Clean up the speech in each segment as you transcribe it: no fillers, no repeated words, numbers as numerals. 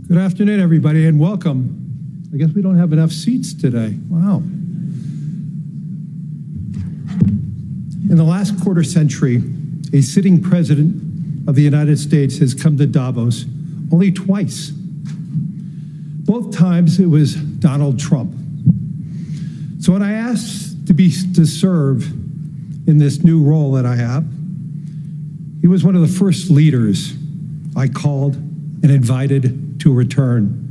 Good afternoon, everybody, and welcome. I guess we don't have enough seats today. Wow. In the last quarter century, a sitting president of the United States has come to Davos only twice. Both times it was Donald Trump. So when I asked to serve in this new role that I have, he was one of the first leaders I called and invited to return.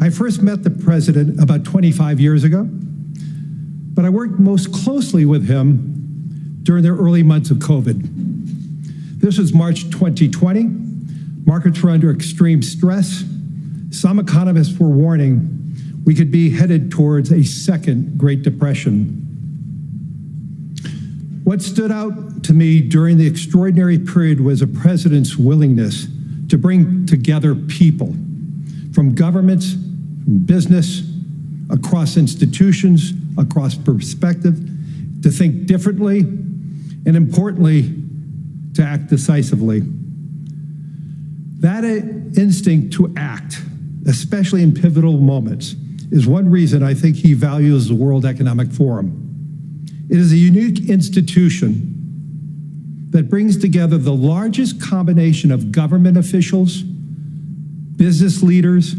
I first met the president about 25 years ago, but I worked most closely with him during the early months of COVID. This was March 2020. Markets were under extreme stress. Some economists were warning we could be headed towards a second Great Depression. What stood out to me during the extraordinary period was a president's willingness to bring together people from governments, from business, across institutions, across perspective, to think differently, and importantly, to act decisively. That instinct to act, especially in pivotal moments, is one reason I think he values the World Economic Forum. It is a unique institution that brings together the largest combination of government officials, business leaders,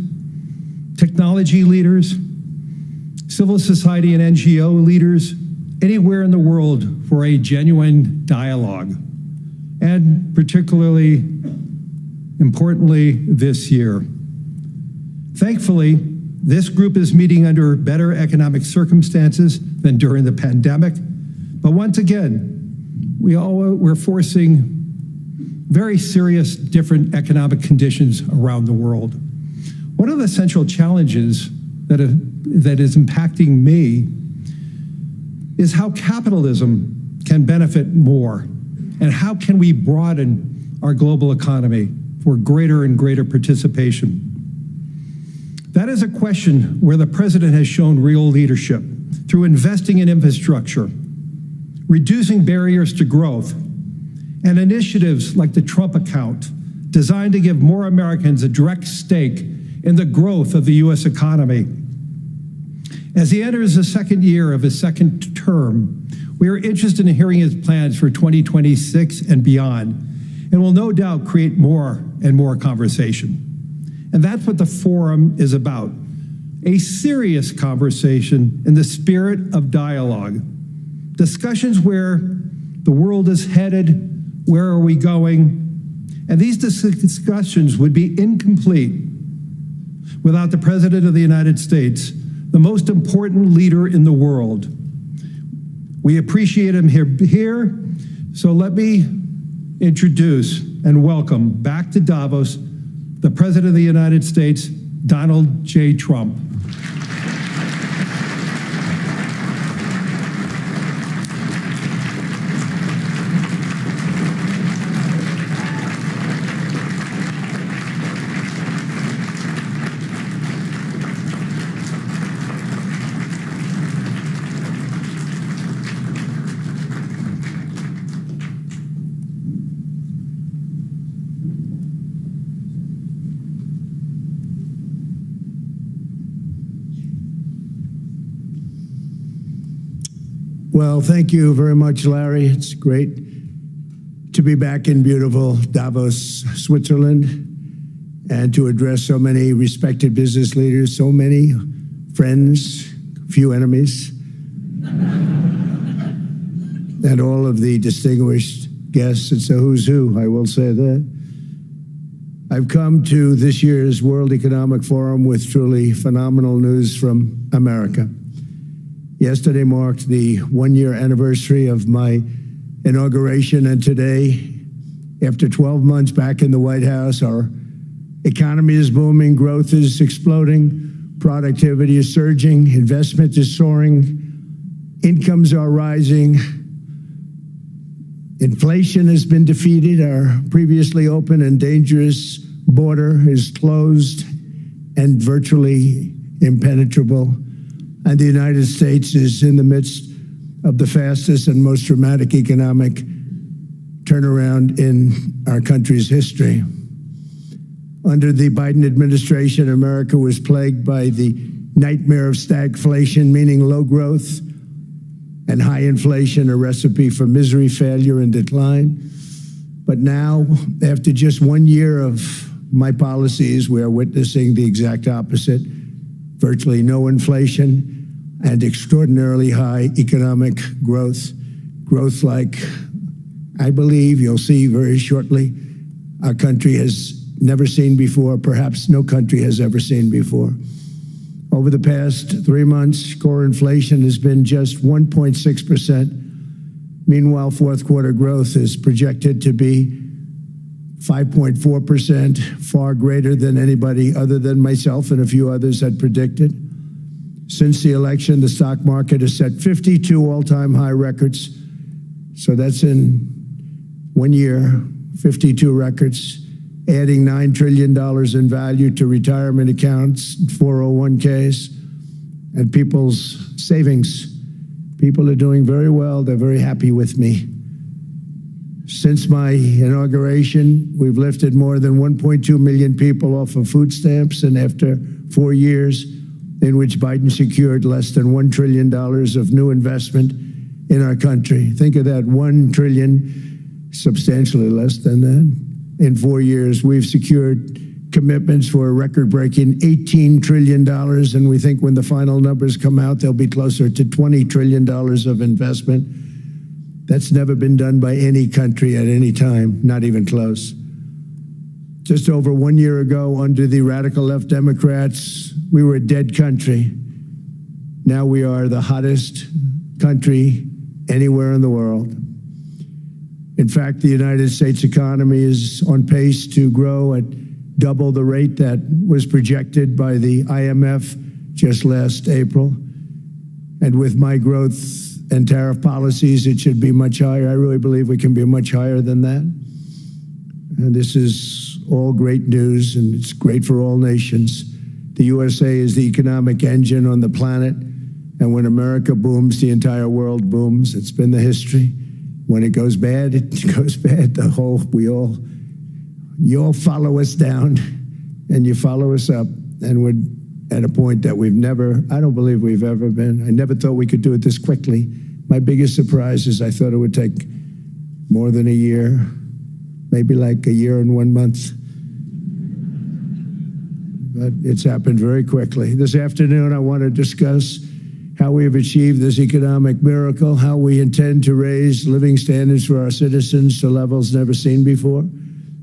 technology leaders, civil society and NGO leaders anywhere in the world for a genuine dialogue, and particularly importantly this year. Thankfully, this group is meeting under better economic circumstances than during the pandemic, but once again, we're forcing very serious different economic conditions around the world. One of the central challenges that is impacting me is how capitalism can benefit more, and how can we broaden our global economy for greater and greater participation. That is a question where the president has shown real leadership through investing in infrastructure, reducing barriers to growth, and initiatives like the Trump account, designed to give more Americans a direct stake in the growth of the U.S. economy. As he enters the second year of his second term, we are interested in hearing his plans for 2026 and beyond, and will no doubt create more and more conversation. And that's what the forum is about, a serious conversation in the spirit of dialogue. Discussions where the world is headed, where are we going? And these discussions would be incomplete without the President of the United States, the most important leader in the world. We appreciate him here, so let me introduce and welcome back to Davos the President of the United States, Donald J. Trump. Well, thank you very much, Larry. It's great to be back in beautiful Davos, Switzerland, and to address so many respected business leaders, so many friends, few enemies, and all of the distinguished guests. It's a who's who, I will say that. I've come to this year's World Economic Forum with truly phenomenal news from America. Yesterday marked the one-year anniversary of my inauguration, and today, after 12 months back in the White House, our economy is booming, growth is exploding, productivity is surging, investment is soaring, incomes are rising, inflation has been defeated, our previously open and dangerous border is closed and virtually impenetrable. And the United States is in the midst of the fastest and most dramatic economic turnaround in our country's history. Under the Biden administration, America was plagued by the nightmare of stagflation, meaning low growth, and high inflation, a recipe for misery, failure, and decline. But now, after just 1 year of my policies, we are witnessing the exact opposite: virtually no inflation and extraordinarily high economic growth. Growth like I believe you'll see very shortly our country has never seen before, perhaps no country has ever seen before. Over the past 3 months, core inflation has been just 1.6%. Meanwhile, fourth quarter growth is projected to be 5.4%, far greater than anybody other than myself and a few others had predicted. Since the election, the stock market has set 52 all-time high records. So that's in 1 year, 52 records, adding $9 trillion in value to retirement accounts, 401ks, and people's savings. People are doing very well. They're very happy with me. Since my inauguration, we've lifted more than 1.2 million people off of food stamps, and after 4 years in which Biden secured less than $1 trillion of new investment in our country. Think of that, 1 trillion, substantially less than that. In 4 years, we've secured commitments for a record-breaking $18 trillion, and we think when the final numbers come out, they'll be closer to $20 trillion of investment. That's never been done by any country at any time, not even close. Just over 1 year ago, under the radical left Democrats, we were a dead country. Now we are the hottest country anywhere in the world. In fact, the United States economy is on pace to grow at double the rate that was projected by the IMF just last April. And with my growth and tariff policies, it should be much higher. I really believe we can be much higher than that. And this is all great news, and it's great for all nations. The USA is the economic engine on the planet, and when America booms, the entire world booms. It's been the history. When it goes bad, it goes bad. You all follow us down, and you follow us up, and we're at a point that I don't believe we've ever been. I never thought we could do it this quickly. My biggest surprise is I thought it would take more than a year, maybe like a year and 1 month. But it's happened very quickly. This afternoon, I want to discuss how we have achieved this economic miracle, how we intend to raise living standards for our citizens to levels never seen before,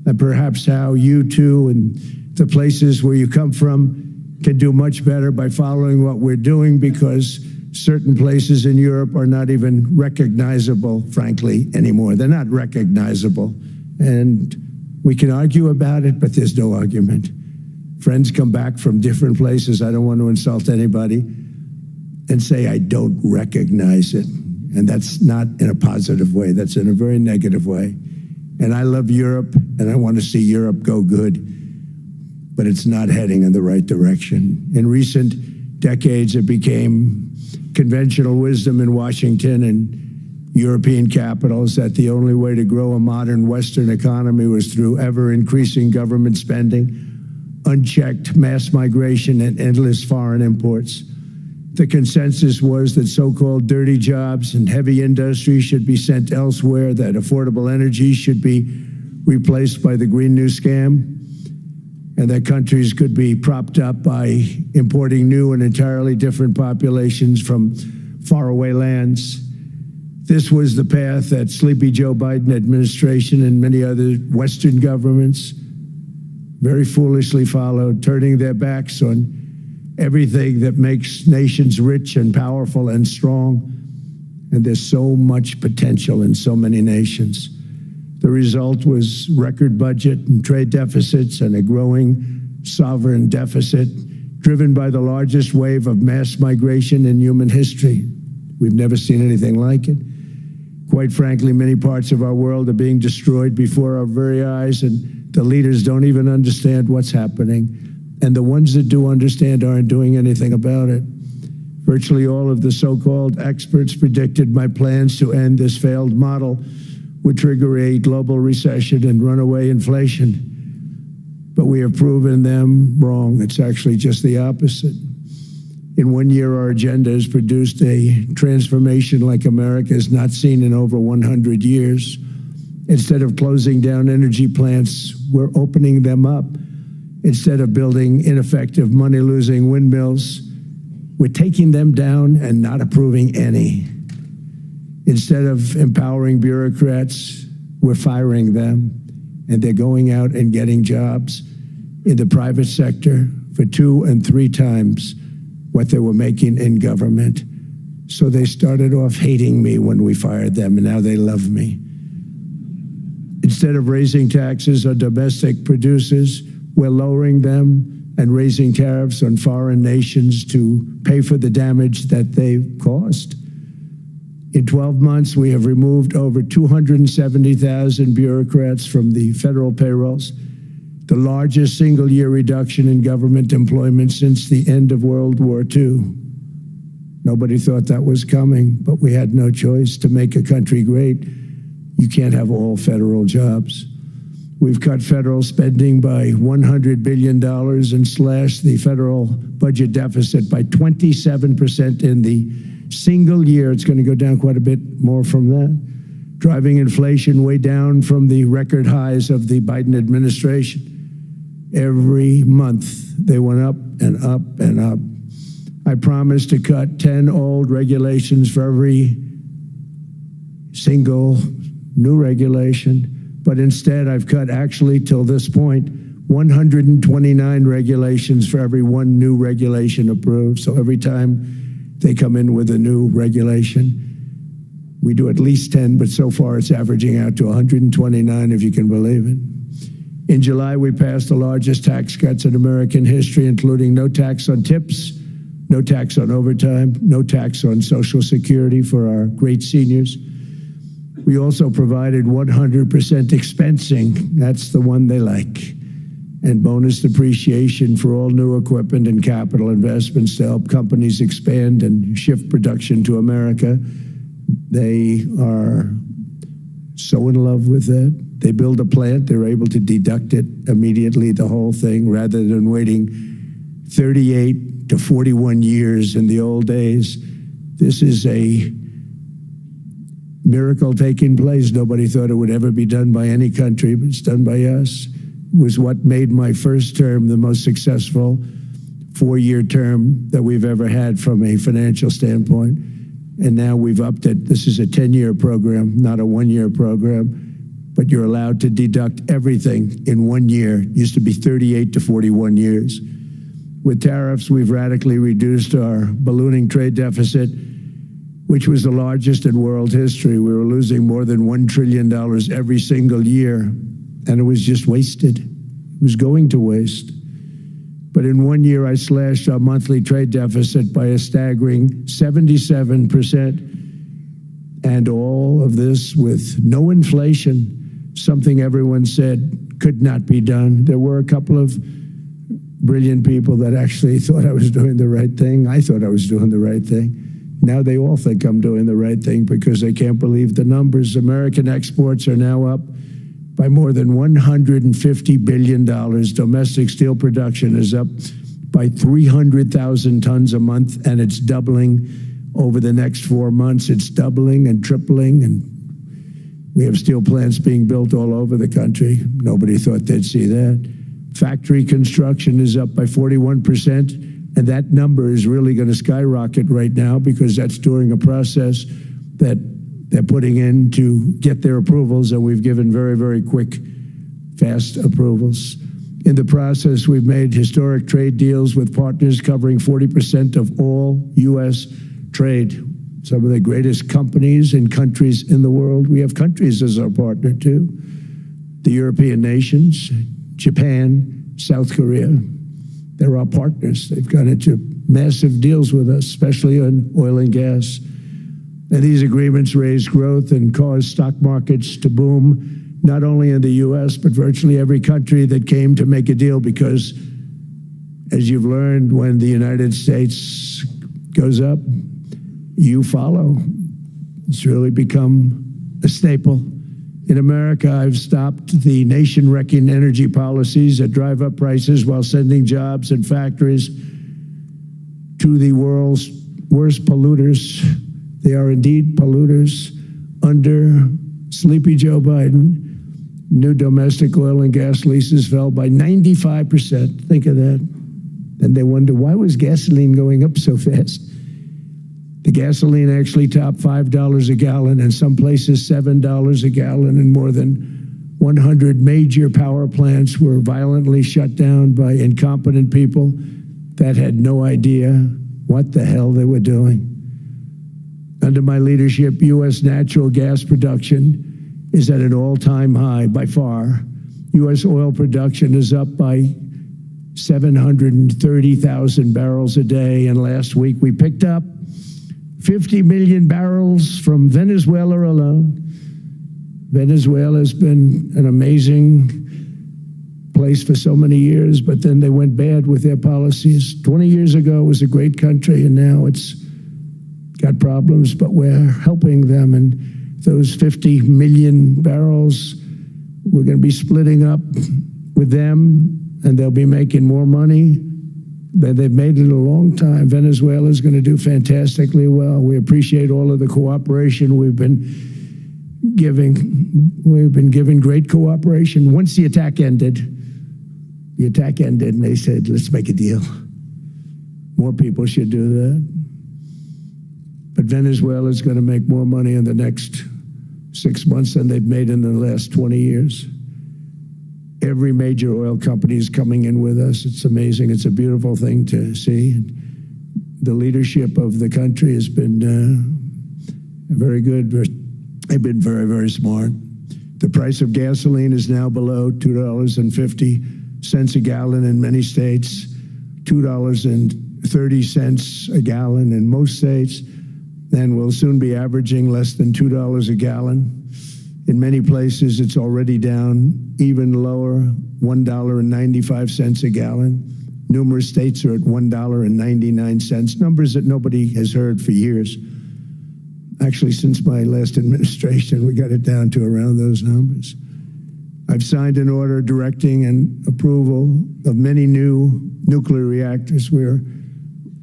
and perhaps how you too and the places where you come from can do much better by following what we're doing, because certain places in Europe are not even recognizable, frankly, anymore. They're not recognizable. And we can argue about it, but there's no argument. Friends come back from different places. I don't want to insult anybody and say I don't recognize it. And that's not in a positive way. That's in a very negative way. And I love Europe, and I want to see Europe go good, but it's not heading in the right direction. In recent decades, it became conventional wisdom in Washington and European capitals that the only way to grow a modern Western economy was through ever-increasing government spending, unchecked mass migration, and endless foreign imports. The consensus was that so-called dirty jobs and heavy industry should be sent elsewhere, that affordable energy should be replaced by the Green New Scam, and that countries could be propped up by importing new and entirely different populations from faraway lands. This was the path that Sleepy Joe Biden administration and many other Western governments very foolishly followed, turning their backs on everything that makes nations rich and powerful and strong. And there's so much potential in so many nations. The result was record budget and trade deficits and a growing sovereign deficit driven by the largest wave of mass migration in human history. We've never seen anything like it. Quite frankly, many parts of our world are being destroyed before our very eyes, and the leaders don't even understand what's happening. And the ones that do understand aren't doing anything about it. Virtually all of the so-called experts predicted my plans to end this failed model would trigger a global recession and runaway inflation. but we have proven them wrong. It's actually just the opposite. In 1 year, our agenda has produced a transformation like America has not seen in over 100 years. Instead of closing down energy plants, we're opening them up. Instead of building ineffective, money-losing windmills, we're taking them down and not approving any. Instead of empowering bureaucrats, we're firing them, and they're going out and getting jobs in the private sector for 2 and 3 times what they were making in government. So they started off hating me when we fired them, and now they love me. Instead of raising taxes on domestic producers, we're lowering them and raising tariffs on foreign nations to pay for the damage that they've caused. In 12 months, we have removed over 270,000 bureaucrats from the federal payrolls, the largest single-year reduction in government employment since the end of World War II. Nobody thought that was coming, but we had no choice. To make a country great, you can't have all federal jobs. We've cut federal spending by $100 billion and slashed the federal budget deficit by 27% in the single year. It's going to go down quite a bit more from that, driving inflation way down from the record highs of the Biden administration. Every month, they went up and up and up. I promised to cut 10 old regulations for every single new regulation, but instead I've cut, actually till this point, 129 regulations for every 1 new regulation approved. So every time they come in with a new regulation, we do at least 10, but so far it's averaging out to 129, if you can believe it. In July, we passed the largest tax cuts in American history, including no tax on tips, no tax on overtime, no tax on Social Security for our great seniors. We also provided 100% expensing, that's the one they like, and bonus depreciation for all new equipment and capital investments to help companies expand and shift production to America. They are so in love with that. They build a plant, they're able to deduct it immediately, the whole thing, rather than waiting 38 to 41 years in the old days. This is a miracle taking place. Nobody thought it would ever be done by any country, but it's done by us. It was what made my first term the most successful 4-year term that we've ever had from a financial standpoint. And now we've upped it. This is a 10-year program, not a 1-year program. But you're allowed to deduct everything in 1 year. It used to be 38 to 41 years. With tariffs, we've radically reduced our ballooning trade deficit, which was the largest in world history. We were losing more than $1 trillion every single year, and it was just wasted. It was going to waste. But in 1 year, I slashed our monthly trade deficit by a staggering 77%, and all of this with no inflation, something everyone said could not be done. There were a couple of brilliant people that actually thought I was doing the right thing. I thought I was doing the right thing. Now they all think I'm doing the right thing because they can't believe the numbers. American exports are now up by more than $150 billion. Domestic steel production is up by 300,000 tons a month, and it's doubling over the next 4 months. It's doubling and tripling, and we have steel plants being built all over the country. Nobody thought they'd see that. Factory construction is up by 41%, and that number is really going to skyrocket right now because that's during a process that they're putting in to get their approvals, and we've given very, very quick, fast approvals. In the process, we've made historic trade deals with partners covering 40% of all U.S. trade. Some of the greatest companies and countries in the world. We have countries as our partner too. The European nations, Japan, South Korea. They're our partners. They've gone into massive deals with us, especially on oil and gas. And these agreements raise growth and cause stock markets to boom, not only in the U.S., but virtually every country that came to make a deal, because as you've learned, when the United States goes up, you follow. It's really become a staple In America, I've stopped the nation-wrecking energy policies that drive up prices while sending jobs and factories to the world's worst polluters. They are indeed polluters. Under sleepy Joe Biden, new domestic oil and gas leases fell by 95%. Think of that. And they wonder, why was gasoline going up so fast? The gasoline actually topped $5 a gallon, and some places $7 a gallon, and more than 100 major power plants were violently shut down by incompetent people that had no idea what the hell they were doing. Under my leadership, U.S. natural gas production is at an all-time high by far. U.S. oil production is up by 730,000 barrels a day, and last week we picked up 50 million barrels from Venezuela alone. Venezuela has been an amazing place for so many years, but then they went bad with their policies. 20 years ago, it was a great country, and now it's got problems, but we're helping them. And those 50 million barrels, we're going to be splitting up with them, and they'll be making more money. They've made it a long time. Venezuela is going to do fantastically well. We appreciate all of the cooperation we've been giving. We've been giving great cooperation. Once the attack ended, and they said, let's make a deal. More people should do that. But Venezuela is going to make more money in the next 6 months than they've made in the last 20 years. Every major oil company is coming in with us. It's amazing. It's a beautiful thing to see. The leadership of the country has been very good. They've been very, very smart. The price of gasoline is now below $2.50 a gallon in many states, $2.30 a gallon in most states, and will soon be averaging less than $2 a gallon. In many places, it's already down even lower, $1.95 a gallon. Numerous states are at $1.99, numbers that nobody has heard for years. Actually, since my last administration, we got it down to around those numbers. I've signed an order directing and approval of many new nuclear reactors. We're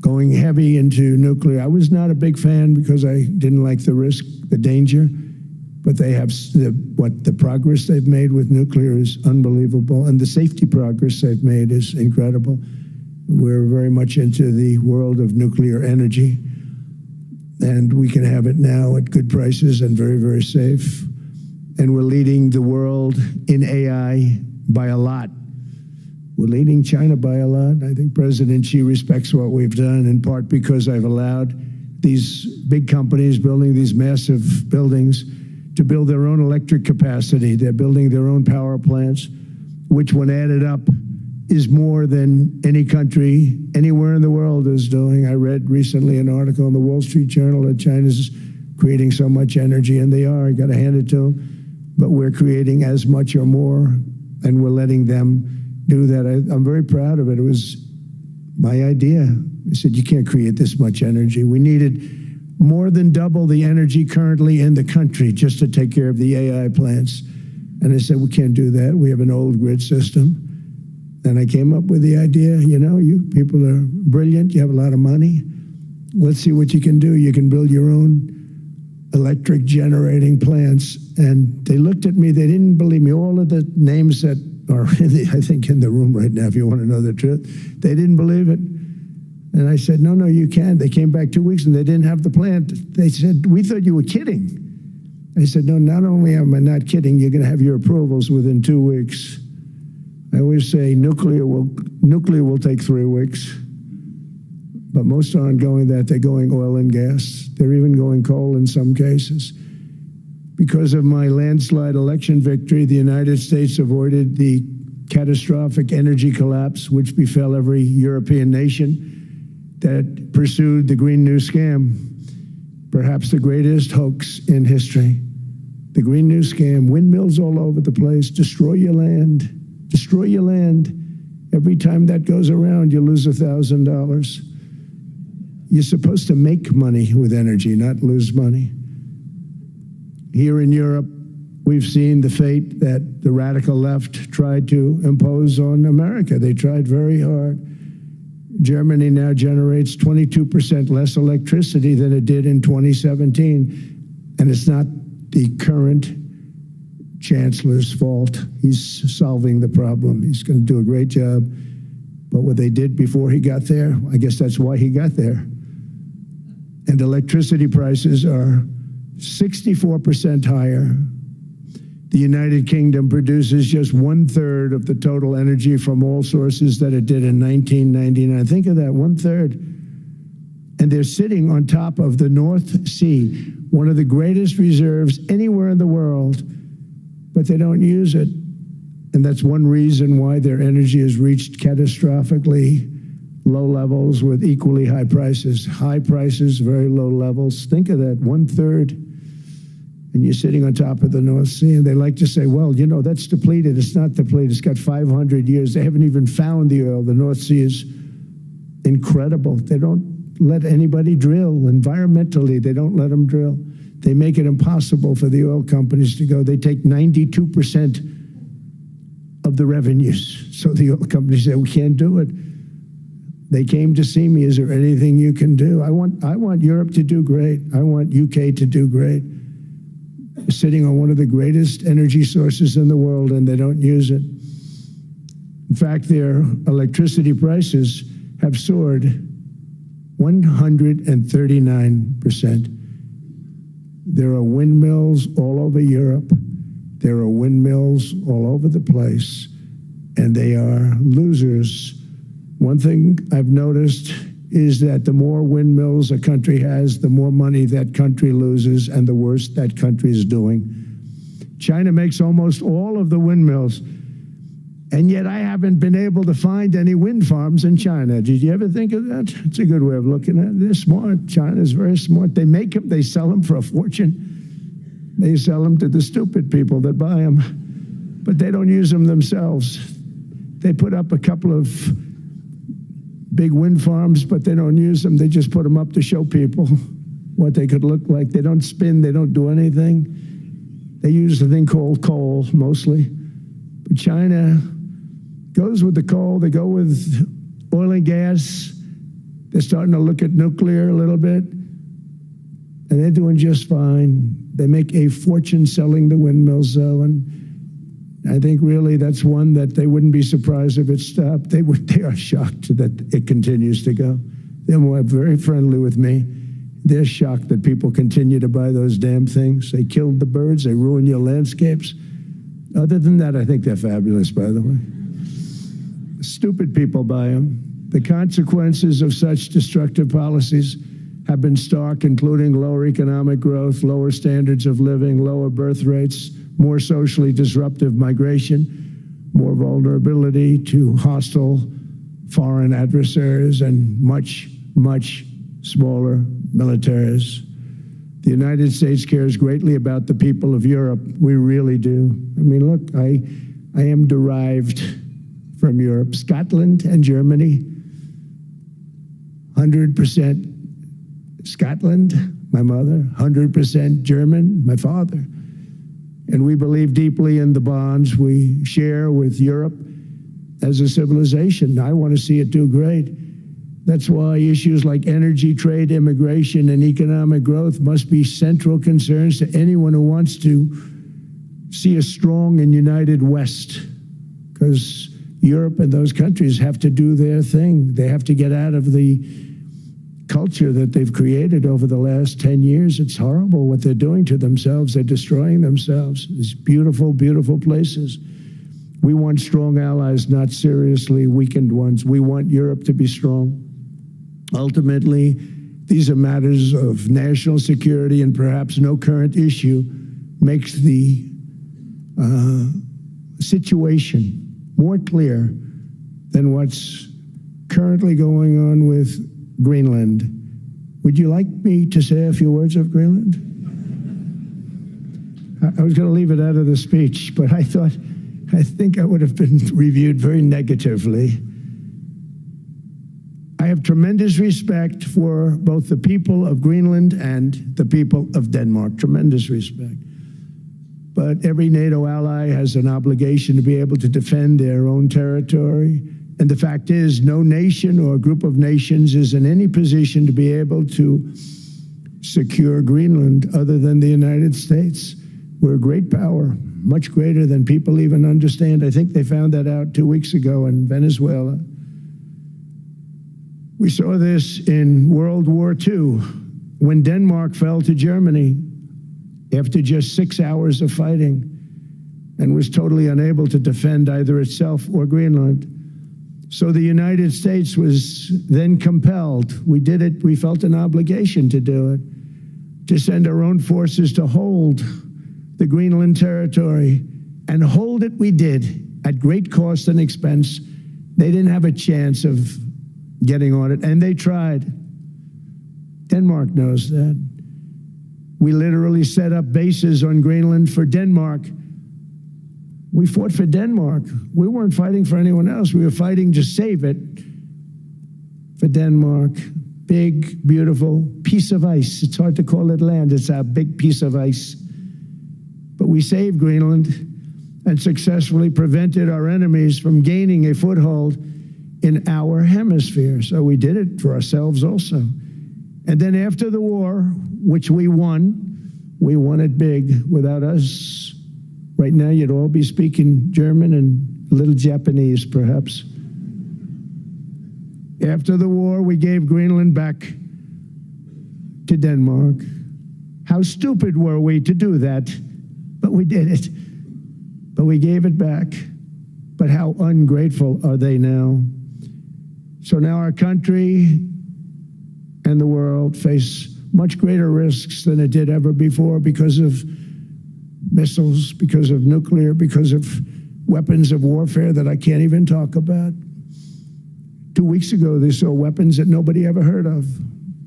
going heavy into nuclear. I was not a big fan because I didn't like the risk, the danger. But they have the progress they've made with nuclear is unbelievable, and the safety progress they've made is incredible. We're very much into the world of nuclear energy, and we can have it now at good prices and very, very safe. And we're leading the world in AI by a lot. We're leading China by a lot. I think President Xi respects what we've done, in part because I've allowed these big companies building these massive buildings to build their own electric capacity. They're building their own power plants, which when added up is more than any country anywhere in the world is doing. I read recently an article in the Wall Street Journal that China's creating so much energy, and they are. I got to hand it to them. But we're creating as much or more, and we're letting them do that. I'm very proud of it. It was my idea. I said, you can't create this much energy. We needed more than double the energy currently in the country just to take care of the AI plants. And I said, we can't do that. We have an old grid system. And I came up with the idea, you know, you people are brilliant. You have a lot of money. Let's see what you can do. You can build your own electric generating plants. And they looked at me. They didn't believe me. All of the names that are, I think, in the room right now, if you want to know the truth, they didn't believe it. And I said, no, you can't. They came back 2 weeks and they didn't have the plant. They said, we thought you were kidding. I said, no, not only am I not kidding, you're going to have your approvals within 2 weeks. I always say nuclear will take 3 weeks. But most aren't going that. They're going oil and gas. They're even going coal in some cases. Because of my landslide election victory, the United States avoided the catastrophic energy collapse which befell every European nation that pursued the Green New Scam, perhaps the greatest hoax in history. The Green New Scam, windmills all over the place, destroy your land. Every time that goes around, you lose $1,000. You're supposed to make money with energy, not lose money. Here in Europe, we've seen the fate that the radical left tried to impose on America. They tried very hard. Germany now generates 22% less electricity than it did in 2017, and it's not the current chancellor's fault. He's solving the problem. He's going to do a great job. But what they did before he got there, I guess that's why he got there. And electricity prices are 64% higher. The United Kingdom produces just 1/3 of the total energy from all sources that it did in 1999. Think of that, 1/3. And they're sitting on top of the North Sea, one of the greatest reserves anywhere in the world, but they don't use it. And that's one reason why their energy has reached catastrophically low levels with equally high prices. High prices, very low levels. Think of that, 1/3. And you're sitting on top of the North Sea, and they like to say, well, you know, that's depleted. It's not depleted. It's got 500 years. They haven't even found the oil. The North Sea is incredible. They don't let anybody drill. Environmentally, they don't let them drill. They make it impossible for the oil companies to go. They take 92% of the revenues. So the oil companies say, we can't do it. They came to see me. Is there anything you can do? I want Europe to do great. I want UK to do great. Sitting on one of the greatest energy sources in the world, and they don't use it. In fact, their electricity prices have soared 139%. There are windmills all over Europe. There are windmills all over the place, and they are losers. One thing I've noticed is that the more windmills a country has, the more money that country loses and the worse that country is doing. China makes almost all of the windmills, and yet I haven't been able to find any wind farms in China. Did you ever think of that? It's a good way of looking at it. They're smart. China's very smart. They make them, they sell them for a fortune. They sell them to the stupid people that buy them, but they don't use them themselves. They put up a couple of big wind farms, but they don't use them. They just put them up to show people what they could look like. They don't spin. They don't do anything. They use a thing called coal, mostly. But China goes with the coal. They go with oil and gas. They're starting to look at nuclear a little bit, and they're doing just fine. They make a fortune selling the windmills, though, and I think really that's one that they wouldn't be surprised if it stopped. They are shocked that it continues to go. They're very friendly with me. They're shocked that people continue to buy those damn things. They killed the birds. They ruin your landscapes. Other than that, I think they're fabulous, by the way. Stupid people buy them. The consequences of such destructive policies have been stark, including lower economic growth, lower standards of living, lower birth rates, more socially disruptive migration, more vulnerability to hostile foreign adversaries, and much, much smaller militaries. The United States cares greatly about the people of Europe. We really do. I mean, look, I am derived from Europe. Scotland and Germany, 100% Scotland, my mother, 100% German, my father. And we believe deeply in the bonds we share with Europe as a civilization. I want to see it do great. That's why issues like energy, trade, immigration, and economic growth must be central concerns to anyone who wants to see a strong and united West, because Europe and those countries have to do their thing. They have to get out of the culture that they've created over the last 10 years. It's horrible what they're doing to themselves. They're destroying themselves. These beautiful, beautiful places. We want strong allies, not seriously weakened ones. We want Europe to be strong. Ultimately, these are matters of national security, and perhaps no current issue makes the situation more clear than what's currently going on with Greenland. Would you like me to say a few words of Greenland? I was going to leave it out of the speech, but I think I would have been reviewed very negatively. I have tremendous respect for both the people of Greenland and the people of Denmark, tremendous respect. But every NATO ally has an obligation to be able to defend their own territory. And the fact is, no nation or group of nations is in any position to be able to secure Greenland other than the United States. We're a great power, much greater than people even understand. I think they found that out 2 weeks ago in Venezuela. We saw this in World War II, when Denmark fell to Germany after just 6 hours of fighting and was totally unable to defend either itself or Greenland. So the United States was then compelled, we did it, we felt an obligation to do it, to send our own forces to hold the Greenland territory, and hold it we did at great cost and expense. They didn't have a chance of getting on it, and they tried. Denmark knows that. We literally set up bases on Greenland for Denmark. We fought for Denmark. We weren't fighting for anyone else. We were fighting to save it for Denmark. Big, beautiful piece of ice. It's hard to call it land. It's a big piece of ice. But we saved Greenland and successfully prevented our enemies from gaining a foothold in our hemisphere. So we did it for ourselves also. And then after the war, which we won it big. Without us, right now you'd all be speaking German and a little Japanese, perhaps. After the war, we gave Greenland back to Denmark. How stupid were we to do that? But we did it. But we gave it back. But how ungrateful are they now? So now our country and the world face much greater risks than it did ever before because of missiles, because of nuclear, because of weapons of warfare that I can't even talk about. 2 weeks ago, they saw weapons that nobody ever heard of.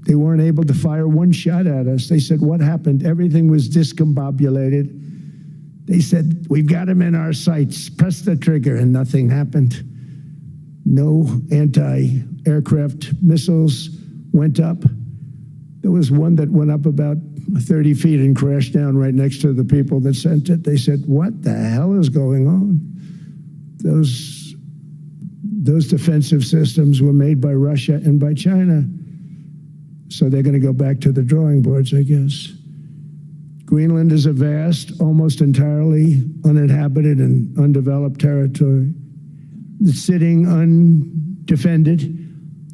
They weren't able to fire one shot at us. They said, what happened? Everything was discombobulated. They said, we've got them in our sights. Press the trigger, and nothing happened. No anti-aircraft missiles went up. There was one that went up about 30 feet and crashed down right next to the people that sent it. They said, what the hell is going on? Those defensive systems were made by Russia and by China. So they're going to go back to the drawing boards, I guess. Greenland is a vast, almost entirely uninhabited and undeveloped territory. It's sitting undefended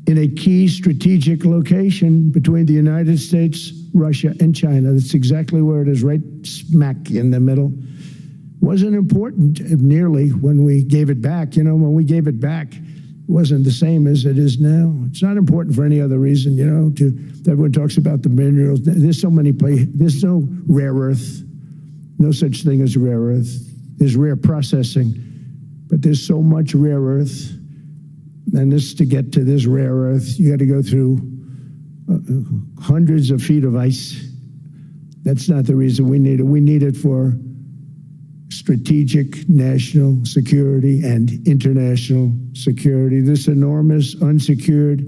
in a key strategic location between the United States, Russia, and China. That's exactly where it is, right smack in the middle. Wasn't important nearly when we gave it back. You know, when we gave it back, it wasn't the same as it is now. It's not important for any other reason, you know, everyone talks about the minerals. There's so many places. There's no rare earth, no such thing as rare earth. There's rare processing, but there's so much rare earth. And this, to get to this rare earth, you got to go through hundreds of feet of ice. That's not the reason we need it. We need it for strategic national security and international security. This enormous unsecured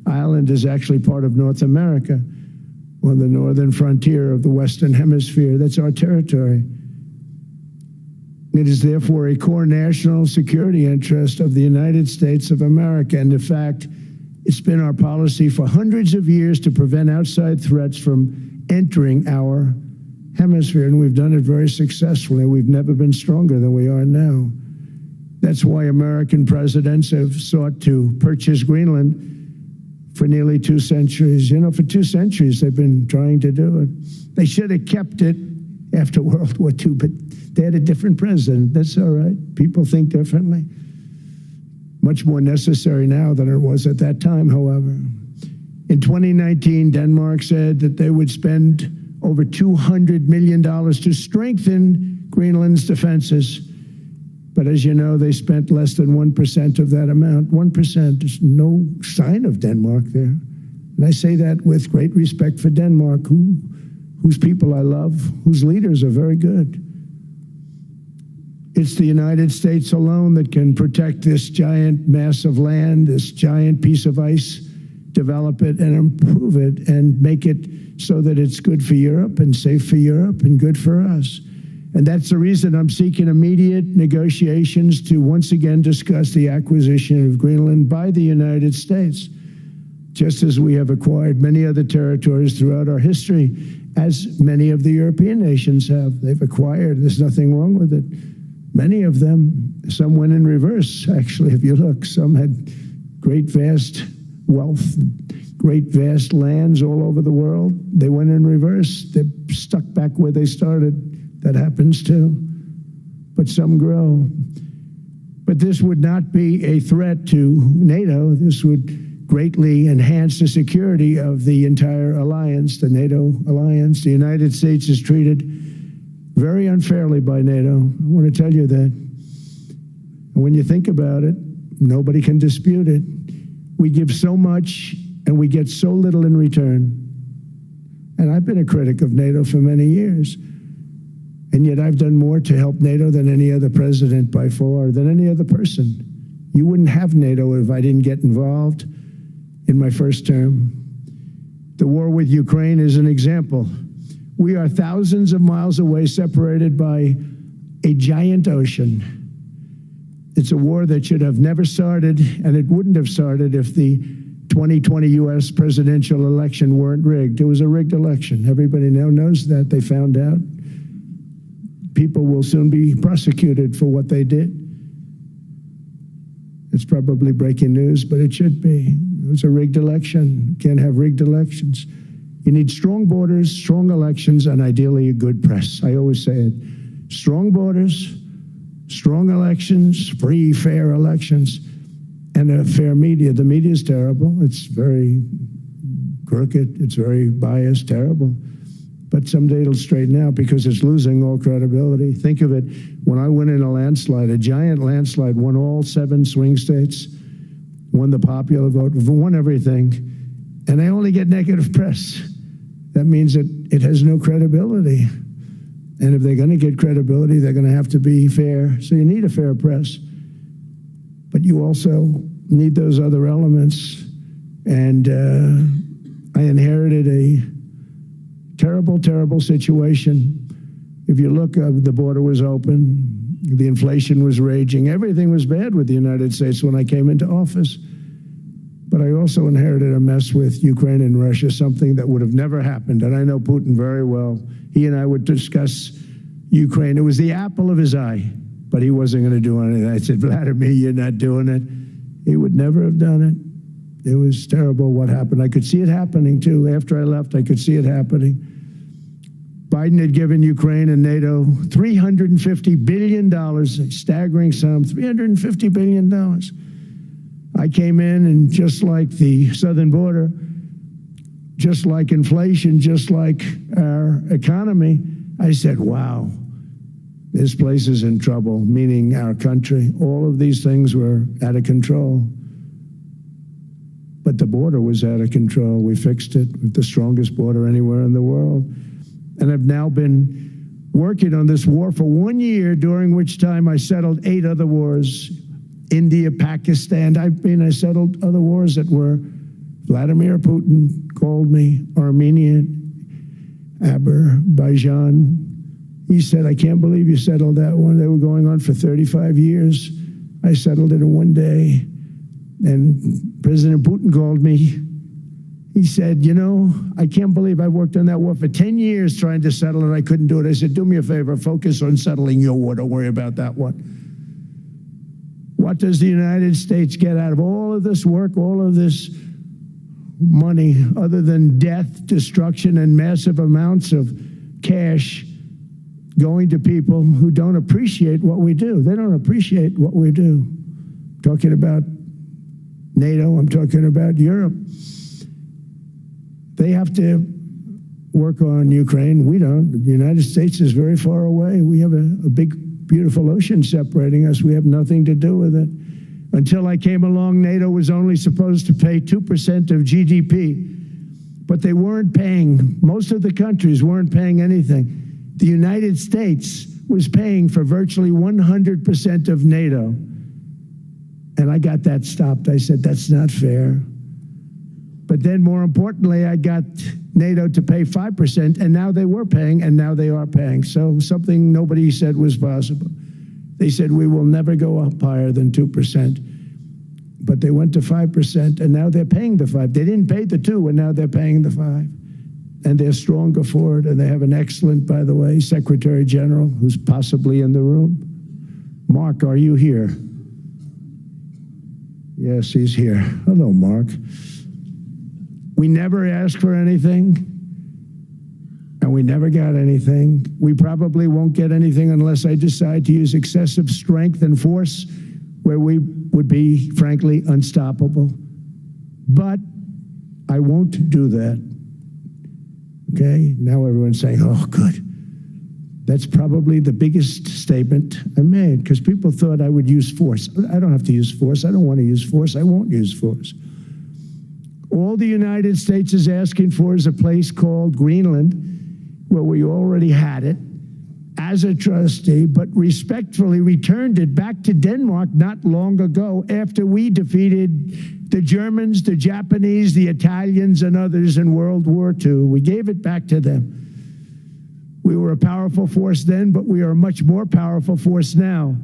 island is actually part of North America, on the northern frontier of the Western Hemisphere. That's our territory. It is therefore a core national security interest of the United States of America. And in fact, it's been our policy for hundreds of years to prevent outside threats from entering our hemisphere. And we've done it very successfully. We've never been stronger than we are now. That's why American presidents have sought to purchase Greenland for nearly 2 centuries. You know, for 2 centuries, they've been trying to do it. They should have kept it after World War II, but they had a different president. That's all right. People think differently. Much more necessary now than it was at that time, however. In 2019, Denmark said that they would spend over $200 million to strengthen Greenland's defenses. But as you know, they spent less than 1% of that amount. 1%. There's no sign of Denmark there. And I say that with great respect for Denmark, whose people I love, whose leaders are very good. It's the United States alone that can protect this giant mass of land, this giant piece of ice, develop it and improve it and make it so that it's good for Europe and safe for Europe and good for us. And that's the reason I'm seeking immediate negotiations to once again discuss the acquisition of Greenland by the United States, just as we have acquired many other territories throughout our history, as many of the European nations have. They've acquired, there's nothing wrong with it. Many of them, some went in reverse, actually, if you look. Some had great vast wealth, great vast lands all over the world. They went in reverse. They're stuck back where they started. That happens too. But some grow. But this would not be a threat to NATO. This would greatly enhance the security of the entire alliance, the NATO alliance. The United States is treated very unfairly by NATO. I want to tell you that. And when you think about it, nobody can dispute it. We give so much and we get so little in return. And I've been a critic of NATO for many years. And yet I've done more to help NATO than any other president by far, than any other person. You wouldn't have NATO if I didn't get involved in my first term. The war with Ukraine is an example. We are thousands of miles away, separated by a giant ocean. It's a war that should have never started, and it wouldn't have started if the 2020 U.S. presidential election weren't rigged. It was a rigged election. Everybody now knows that. They found out. People will soon be prosecuted for what they did. It's probably breaking news, but it should be. It was a rigged election. You can't have rigged elections. You need strong borders, strong elections, and ideally a good press. I always say it. Strong borders, strong elections, free, fair elections, and a fair media. The media is terrible. It's very crooked. It's very biased, terrible. But someday it'll straighten out because it's losing all credibility. Think of it, when I went in a landslide, a giant landslide, won all 7 swing states, won the popular vote, won everything, and I only get negative press. That means that it has no credibility. And if they're going to get credibility, they're going to have to be fair. So you need a fair press. But you also need those other elements. And I inherited a terrible, terrible situation. If you look, the border was open, the inflation was raging, everything was bad with the United States when I came into office. But I also inherited a mess with Ukraine and Russia, something that would have never happened. And I know Putin very well. He and I would discuss Ukraine. It was the apple of his eye, but he wasn't going to do anything. I said, Vladimir, you're not doing it. He would never have done it. It was terrible what happened. I could see it happening, too. After I left, I could see it happening. Biden had given Ukraine and NATO $350 billion, a staggering sum, $350 billion. I came in, and just like the southern border, just like inflation, just like our economy, I said, wow, this place is in trouble, meaning our country. All of these things were out of control. But the border was out of control. We fixed it with the strongest border anywhere in the world. And I've now been working on this war for 1 year, during which time I settled 8 other wars. India, Pakistan, I settled other wars that were Vladimir Putin called me, Armenia, Azerbaijan. He said, I can't believe you settled that one. They were going on for 35 years. I settled it in 1 day. And President Putin called me. He said, you know, I can't believe I worked on that war for 10 years trying to settle it. I couldn't do it. I said, do me a favor, focus on settling your war. Don't worry about that one. What does the United States get out of all of this work, all of this money, other than death, destruction, and massive amounts of cash going to people who don't appreciate what we do? They don't appreciate what we do. I'm talking about NATO, I'm talking about Europe. They have to work on Ukraine. We don't. The United States is very far away. We have a big, beautiful ocean separating us. We have nothing to do with it. Until I came along, NATO was only supposed to pay 2% of GDP, but they weren't paying. Most of the countries weren't paying anything. The United States was paying for virtually 100% of NATO. And I got that stopped. I said, that's not fair. But then more importantly, I got NATO to pay 5%, and now they were paying, and now they are paying. So something nobody said was possible. They said, we will never go up higher than 2%. But they went to 5%, and now they're paying the 5. They didn't pay the 2, and now they're paying the 5. And they're stronger for it, and they have an excellent, by the way, Secretary General, who's possibly in the room. Mark, are you here? Yes, he's here. Hello, Mark. We never asked for anything, and we never got anything. We probably won't get anything unless I decide to use excessive strength and force, where we would be, frankly, unstoppable. But I won't do that. Okay? Now everyone's saying, oh, good. That's probably the biggest statement I made, because people thought I would use force. I don't have to use force. I don't want to use force. I won't use force. All the United States is asking for is a place called Greenland, where we already had it, as a trustee, but respectfully returned it back to Denmark not long ago after we defeated the Germans, the Japanese, the Italians, and others in World War II. We gave it back to them. We were a powerful force then, but we are a much more powerful force now.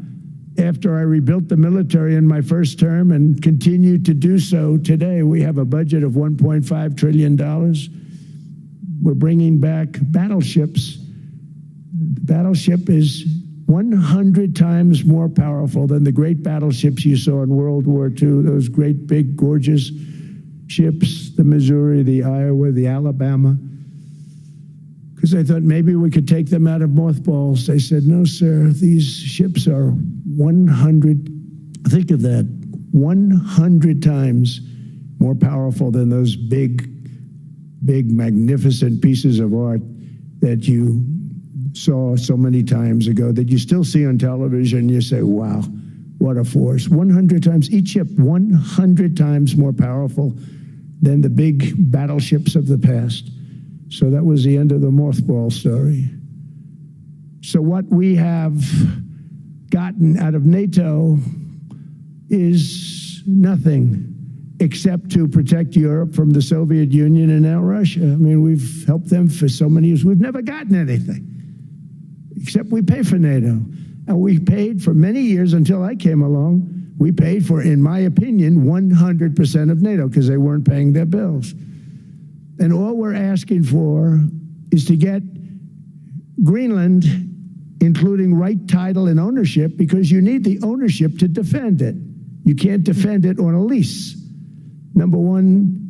After I rebuilt the military in my first term and continue to do so today, we have a budget of $1.5 trillion. We're bringing back battleships. The battleship is 100 times more powerful than the great battleships you saw in World War II, those great, big, gorgeous ships, the Missouri, the Iowa, the Alabama. Because I thought maybe we could take them out of mothballs. They said, no, sir, these ships are 100, think of that, 100 times more powerful than those big, magnificent pieces of art that you saw so many times ago, that you still see on television. You say, wow, what a force. 100 times, each ship 100 times more powerful than the big battleships of the past. So that was the end of the mothball story. So what we have gotten out of NATO is nothing except to protect Europe from the Soviet Union and now Russia. I mean, we've helped them for so many years. We've never gotten anything, except we pay for NATO. And we paid for many years until I came along. We paid for, in my opinion, 100% of NATO because they weren't paying their bills. And all we're asking for is to get Greenland, including right title and ownership, because you need the ownership to defend it. You can't defend it on a lease. Number one,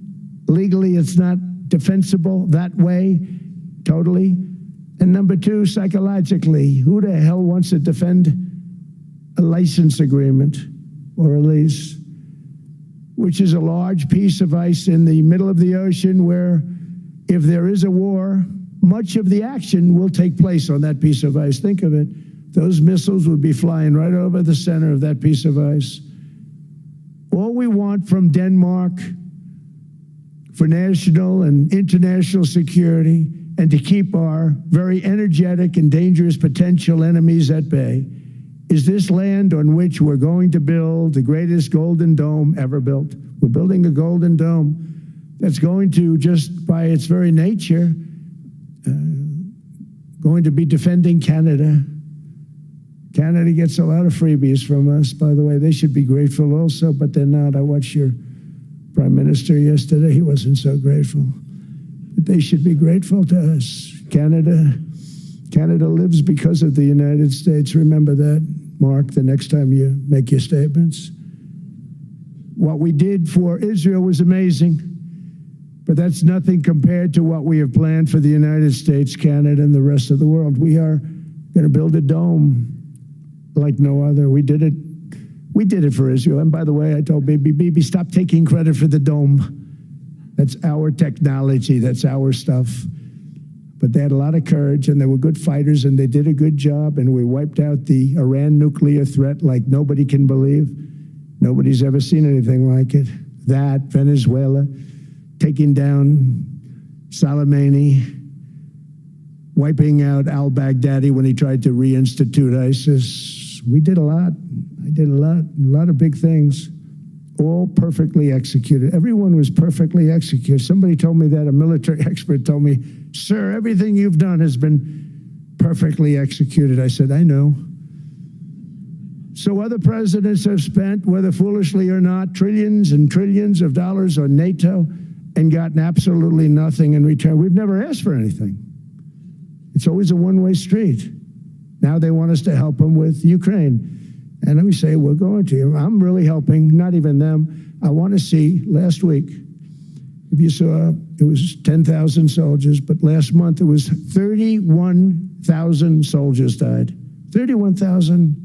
legally it's not defensible that way, totally. And number two, psychologically, who the hell wants to defend a license agreement or a lease, which is a large piece of ice in the middle of the ocean where if there is a war, much of the action will take place on that piece of ice. Think of it. Those missiles would be flying right over the center of that piece of ice. All we want from Denmark for national and international security and to keep our very energetic and dangerous potential enemies at bay is this land on which we're going to build the greatest golden dome ever built. We're building a golden dome that's going to, just by its very nature, going to be defending Canada. Canada gets a lot of freebies from us, by the way. They should be grateful also, but they're not. I watched your prime minister yesterday. He wasn't so grateful. But they should be grateful to us. Canada lives because of the United States. Remember that, Mark, the next time you make your statements. What we did for Israel was amazing, but that's nothing compared to what we have planned for the United States, Canada, and the rest of the world. We are going to build a dome like no other. We did it for Israel. And by the way, I told Bibi, stop taking credit for the dome. That's our technology. That's our stuff. But they had a lot of courage, and they were good fighters, and they did a good job, and we wiped out the Iran nuclear threat like nobody can believe. Nobody's ever seen anything like it. That, Venezuela, taking down Soleimani, wiping out al-Baghdadi when he tried to reinstitute ISIS. We did a lot. I did a lot of big things. all perfectly executed. Everyone was perfectly executed. Somebody told me that, a military expert told me, "Sir, everything you've done has been perfectly executed." I said, "I know." So other presidents have spent, whether foolishly or not, trillions and trillions of dollars on NATO and gotten absolutely nothing in return. We've never asked for anything. It's always a one-way street. Now they want us to help them with Ukraine. And let me say, we're going to. I'm really helping, not even them. I want to see, last week, if you saw, it was 10,000 soldiers, but last month it was 31,000 soldiers died. 31,000,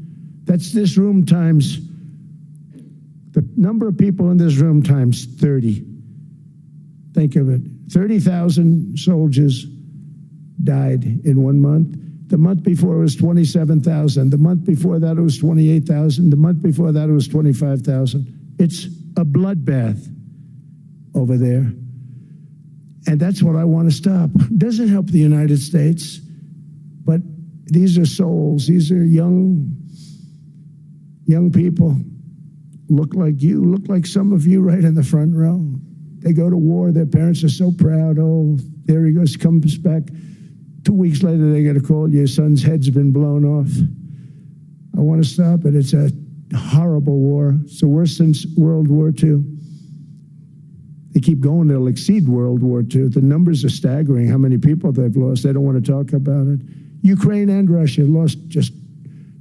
that's this room times, the number of people in this room times 30. Think of it. 30,000 soldiers died in 1 month. The month before it was 27,000. The month before that it was 28,000. The month before that it was 25,000. It's a bloodbath over there. And that's what I want to stop. It doesn't help the United States, but these are souls. These are young people. Look like you, look like some of you right in the front row. They go to war. Their parents are so proud. Oh, there he goes, comes back. 2 weeks later, they get a call, your son's head's been blown off. I want to stop it. It's a horrible war. It's the worst since World War II. They keep going, they'll exceed World War II. The numbers are staggering, how many people they've lost. They don't want to talk about it. Ukraine and Russia lost just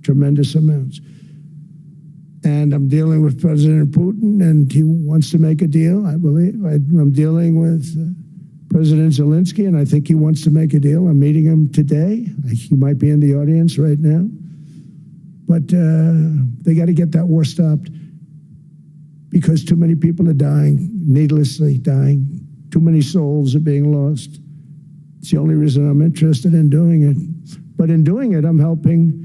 tremendous amounts. And I'm dealing with President Putin, and he wants to make a deal, I believe. I'm dealing with President Zelensky, and I think he wants to make a deal. I'm meeting him today. He might be in the audience right now. But they got to get that war stopped because too many people are dying, needlessly dying. Too many souls are being lost. It's the only reason I'm interested in doing it. But in doing it, I'm helping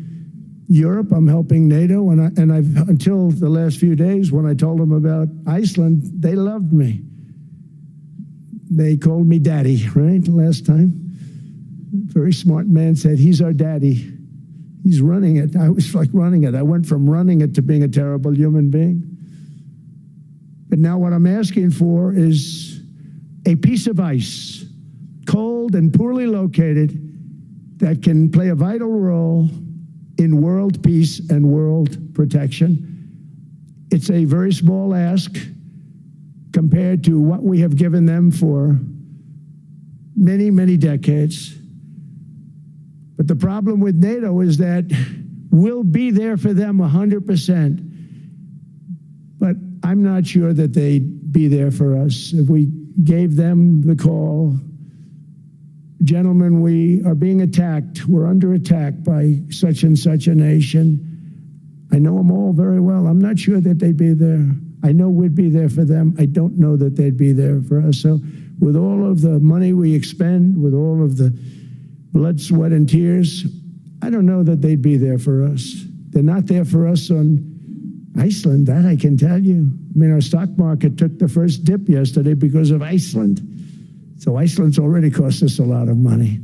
Europe, I'm helping NATO, and I've until the last few days when I told them about Iceland, they loved me. They called me daddy, right, last time. Very smart man said, he's our daddy. He's running it. I was like running it. I went from running it to being a terrible human being. But now what I'm asking for is a piece of ice, cold and poorly located, that can play a vital role in world peace and world protection. It's a very small ask compared to what we have given them for many, many decades. But the problem with NATO is that we'll be there for them 100%. But I'm not sure that they'd be there for us. If we gave them the call, gentlemen, we are being attacked. We're under attack by such and such a nation. I know them all very well. I'm not sure that they'd be there. I know we'd be there for them. I don't know that they'd be there for us. So with all of the money we expend, with all of the blood, sweat, and tears, I don't know that they'd be there for us. They're not there for us on Iceland, that I can tell you. I mean, our stock market took the first dip yesterday because of Iceland. So Iceland's already cost us a lot of money.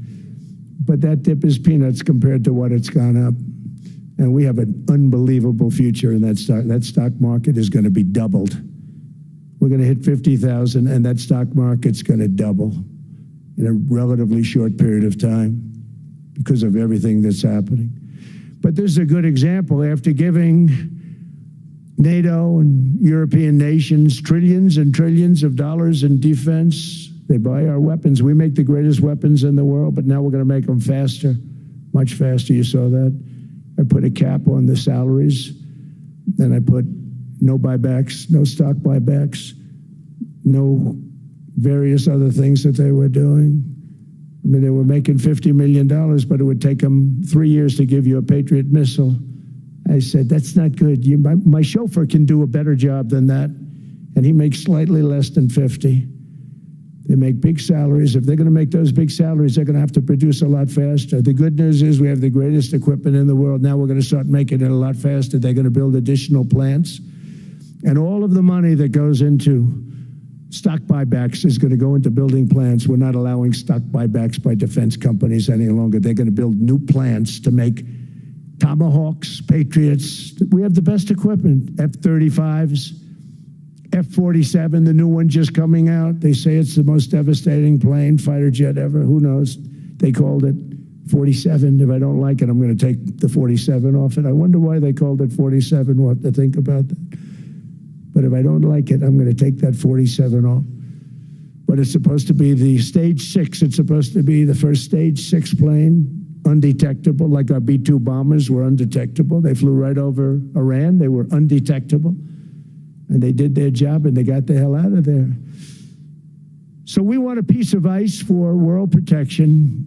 But that dip is peanuts compared to what it's gone up. And we have an unbelievable future in that stock. That stock market is going to be doubled. We're going to hit 50,000, and that stock market's going to double in a relatively short period of time because of everything that's happening. But this is a good example. After giving NATO and European nations trillions and trillions of dollars in defense, they buy our weapons. We make the greatest weapons in the world, but now we're going to make them faster, much faster. You saw that. I put a cap on the salaries. Then I put no buybacks, no stock buybacks, no various other things that they were doing. I mean, they were making $50 million, but it would take them 3 years to give you a Patriot missile. I said, that's not good. My chauffeur can do a better job than that, and he makes slightly less than 50. They make big salaries. If they're going to make those big salaries, they're going to have to produce a lot faster. The good news is we have the greatest equipment in the world. Now we're going to start making it a lot faster. They're going to build additional plants. And all of the money that goes into stock buybacks is going to go into building plants. We're not allowing stock buybacks by defense companies any longer. They're going to build new plants to make Tomahawks, Patriots. We have the best equipment, F-35s. F-47, the new one just coming out. They say it's the most devastating plane, fighter jet ever. Who knows? They called it 47. If I don't like it, I'm going to take the 47 off it. I wonder why they called it 47. We'll have to think about that. But if I don't like it, I'm going to take that 47 off. But it's supposed to be the stage 6. It's supposed to be the first stage 6 plane, undetectable, like our B-2 bombers were undetectable. They flew right over Iran. They were undetectable. And they did their job, and they got the hell out of there. So we want a piece of ice for world protection,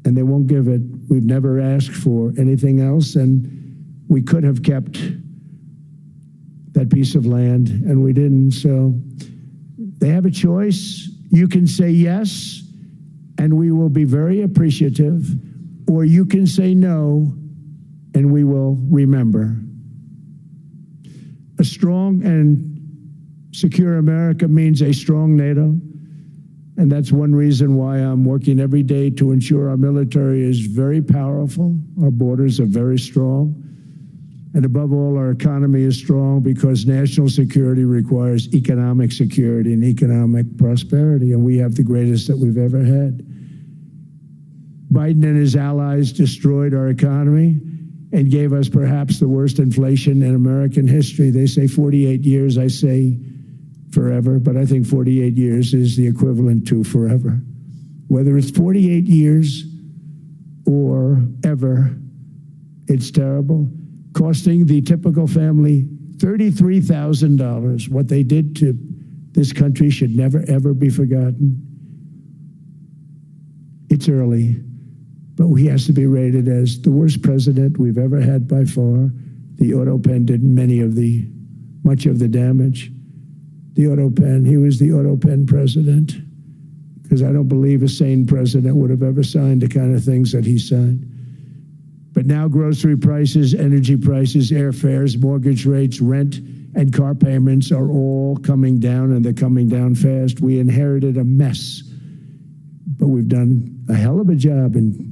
and they won't give it. We've never asked for anything else, and we could have kept that piece of land, and we didn't. So they have a choice. You can say yes, and we will be very appreciative, or you can say no, and we will remember. A strong and secure America means a strong NATO, and that's one reason why I'm working every day to ensure our military is very powerful, our borders are very strong, and above all, our economy is strong, because national security requires economic security and economic prosperity, and we have the greatest that we've ever had. Biden and his allies destroyed our economy and gave us perhaps the worst inflation in American history. They say 48 years, I say forever, but I think 48 years is the equivalent to forever. Whether it's 48 years or ever, it's terrible, costing the typical family $33,000. What they did to this country should never, ever be forgotten. It's early, but he has to be rated as the worst president we've ever had by far. The auto pen did much of the damage. The auto pen, he was the auto pen president, because I don't believe a sane president would have ever signed the kind of things that he signed. But now grocery prices, energy prices, airfares, mortgage rates, rent, and car payments are all coming down, and they're coming down fast. We inherited a mess, but we've done a hell of a job in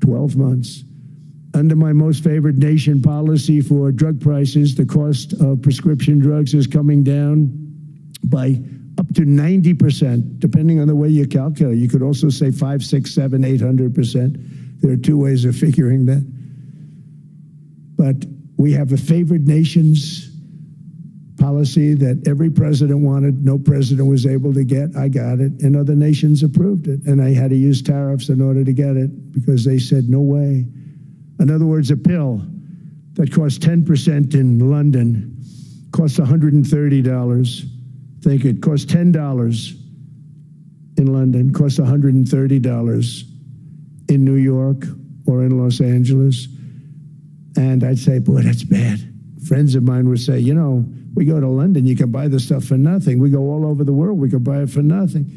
12 months. Under my most favored nation policy for drug prices, the cost of prescription drugs is coming down by up to 90%, depending on the way you calculate. You could also say 5, 6, 7, 800%. There are two ways of figuring that. But we have a favored nations policy that every president wanted, no president was able to get. I got it, and other nations approved it. And I had to use tariffs in order to get it, because they said, no way. In other words, a pill that costs 10% in London costs $130. Think it costs $10 in London, costs $130 in New York or in Los Angeles. And I'd say, boy, that's bad. Friends of mine would say, you know, we go to London, you can buy the stuff for nothing. We go all over the world, we could buy it for nothing.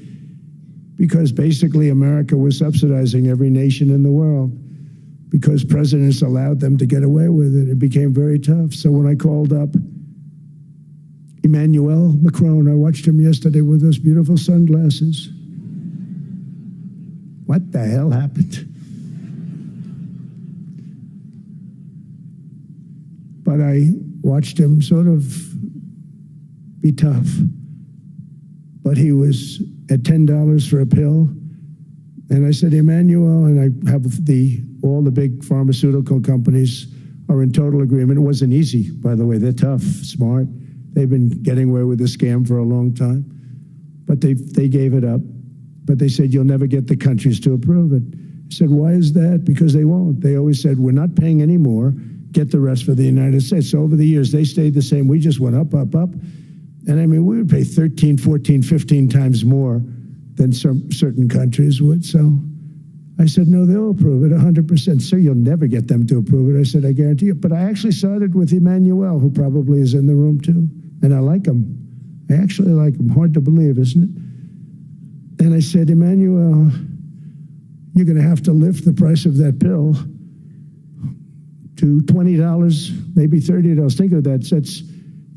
Because basically America was subsidizing every nation in the world, because presidents allowed them to get away with it. It became very tough. So when I called up Emmanuel Macron, I watched him yesterday with those beautiful sunglasses. What the hell happened? But I watched him sort of be tough. But he was at $10 for a pill. And I said, Emmanuel, and I have all the big pharmaceutical companies are in total agreement. It wasn't easy, by the way. They're tough, smart. They've been getting away with the scam for a long time. But they gave it up. But they said, you'll never get the countries to approve it. I said, why is that? Because they won't. They always said, we're not paying any more. Get the rest for the United States. So over the years, they stayed the same. We just went up, up, up. And I mean, we would pay 13, 14, 15 times more than certain countries would. So I said, no, they'll approve it 100%. Sir, you'll never get them to approve it. I said, I guarantee you. But I actually started with Emmanuel, who probably is in the room too. And I like him. I actually like him. Hard to believe, isn't it? And I said, Emmanuel, you're going to have to lift the price of that pill to $20, maybe $30. Think of that.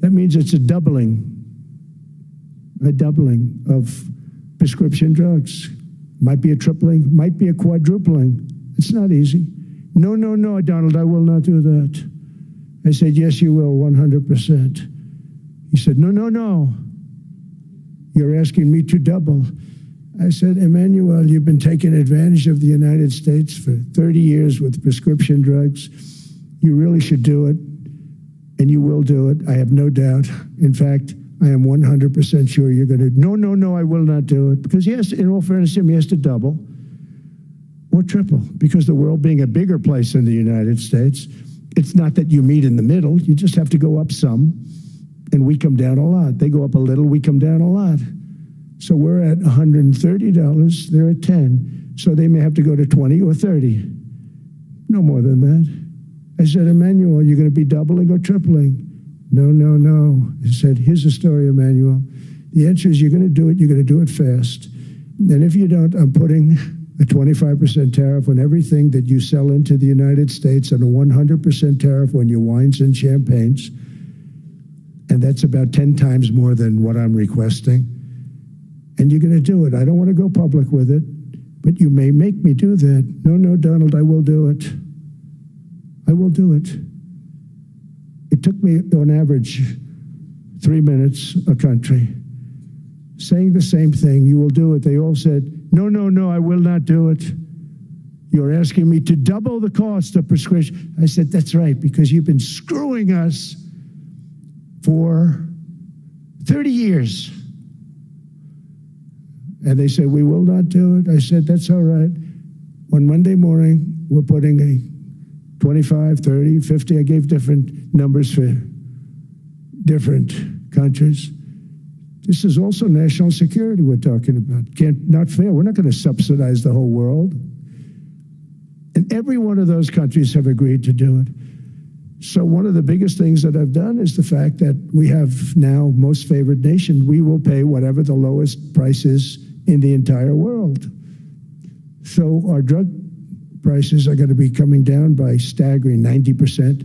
That means it's a doubling of prescription drugs. Might be a tripling, might be a quadrupling. It's not easy. No, no, no, Donald, I will not do that. I said, yes, you will, 100%. He said, no, no, no. You're asking me to double. I said, Emmanuel, you've been taking advantage of the United States for 30 years with prescription drugs. You really should do it, and you will do it. I have no doubt. In fact, I am 100% sure you're going to. No, no, no, I will not do it. Because yes, in all fairness to him, he has to double or triple. Because the world being a bigger place than the United States, it's not that you meet in the middle. You just have to go up some, and we come down a lot. They go up a little, we come down a lot. So we're at $130, they're at 10. So they may have to go to 20 or 30. No more than that. I said, Emmanuel, you're going to be doubling or tripling? No, no, no. I said, here's the story, Emmanuel. The answer is you're going to do it fast. And if you don't, I'm putting a 25% tariff on everything that you sell into the United States and a 100% tariff on your wines and champagnes. And that's about 10 times more than what I'm requesting. And you're going to do it. I don't want to go public with it, but you may make me do that. No, no, Donald, I will do it. I will do it. It took me, on average, 3 minutes a country, saying the same thing. You will do it. They all said, no, no, no, I will not do it. You're asking me to double the cost of prescription. I said, that's right, because you've been screwing us for 30 years. And they said, we will not do it. I said, that's all right. On Monday morning, we're putting a 25, 30, 50. I gave different numbers for different countries. This is also national security we're talking about. Not fair. We're not going to subsidize the whole world. And every one of those countries have agreed to do it. So one of the biggest things that I've done is the fact that we have now most favored nation. We will pay whatever the lowest price is in the entire world. So our drug prices are going to be coming down by staggering 90%.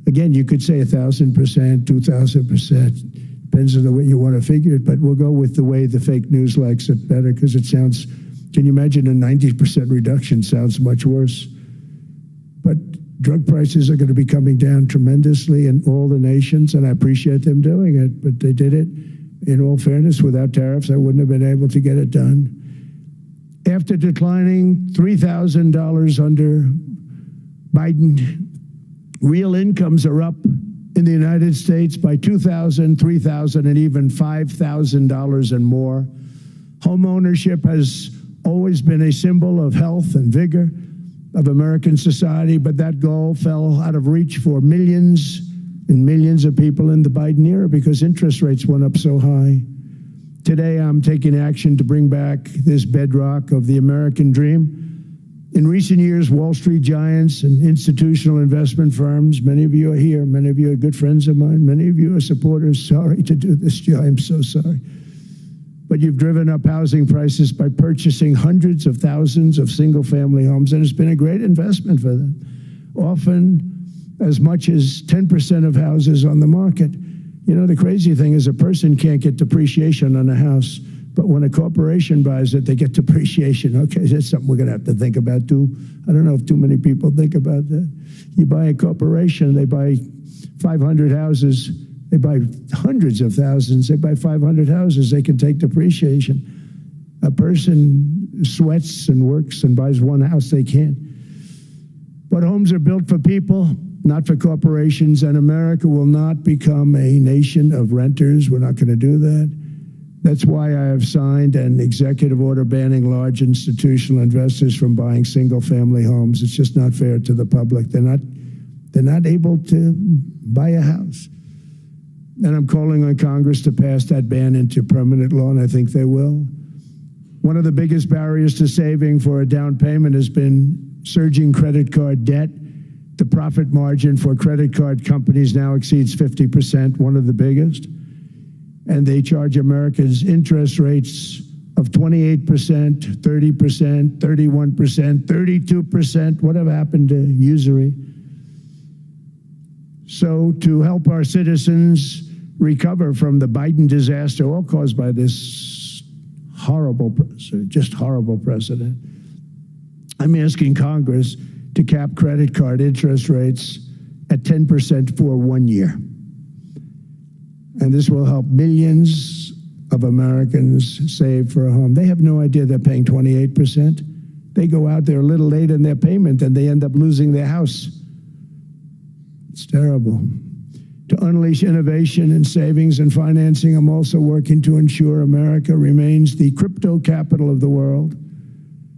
Again, you could say 1,000%, 2,000%. Depends on the way you want to figure it, but we'll go with the way the fake news likes it better because it sounds, can you imagine a 90% reduction sounds much worse. But drug prices are going to be coming down tremendously in all the nations, and I appreciate them doing it, but they did it. In all fairness, without tariffs, I wouldn't have been able to get it done. After declining $3,000 under Biden, real incomes are up in the United States by $2,000, $3,000, and even $5,000 and more. Home ownership has always been a symbol of health and vigor of American society, but that goal fell out of reach for millions and millions of people in the Biden era because interest rates went up so high. Today, I'm taking action to bring back this bedrock of the American dream. In recent years, Wall Street giants and institutional investment firms, many of you are here, many of you are good friends of mine, many of you are supporters. Sorry to do this to you, I'm so sorry. But you've driven up housing prices by purchasing hundreds of thousands of single-family homes, and it's been a great investment for them. Often as much as 10% of houses on the market. You know, the crazy thing is a person can't get depreciation on a house, but when a corporation buys it, they get depreciation. Okay, that's something we're going to have to think about too. I don't know if too many people think about that. You buy a corporation, they buy 500 houses, they buy hundreds of thousands, they buy 500 houses, they can take depreciation. A person sweats and works and buys one house, they can't. But homes are built for people, not for corporations, and America will not become a nation of renters. We're not going to do that. That's why I have signed an executive order banning large institutional investors from buying single-family homes. It's just not fair to the public. They're not able to buy a house. And I'm calling on Congress to pass that ban into permanent law, and I think they will. One of the biggest barriers to saving for a down payment has been surging credit card debt. The profit margin for credit card companies now exceeds 50%, one of the biggest. And they charge Americans interest rates of 28%, 30%, 31%, 32%. Whatever happened to usury? So to help our citizens recover from the Biden disaster, all caused by this horrible precedent, I'm asking Congress to cap credit card interest rates at 10% for 1 year. And this will help millions of Americans save for a home. They have no idea they're paying 28%. They go out there a little late in their payment and they end up losing their house. It's terrible. To unleash innovation in savings and financing, I'm also working to ensure America remains the crypto capital of the world.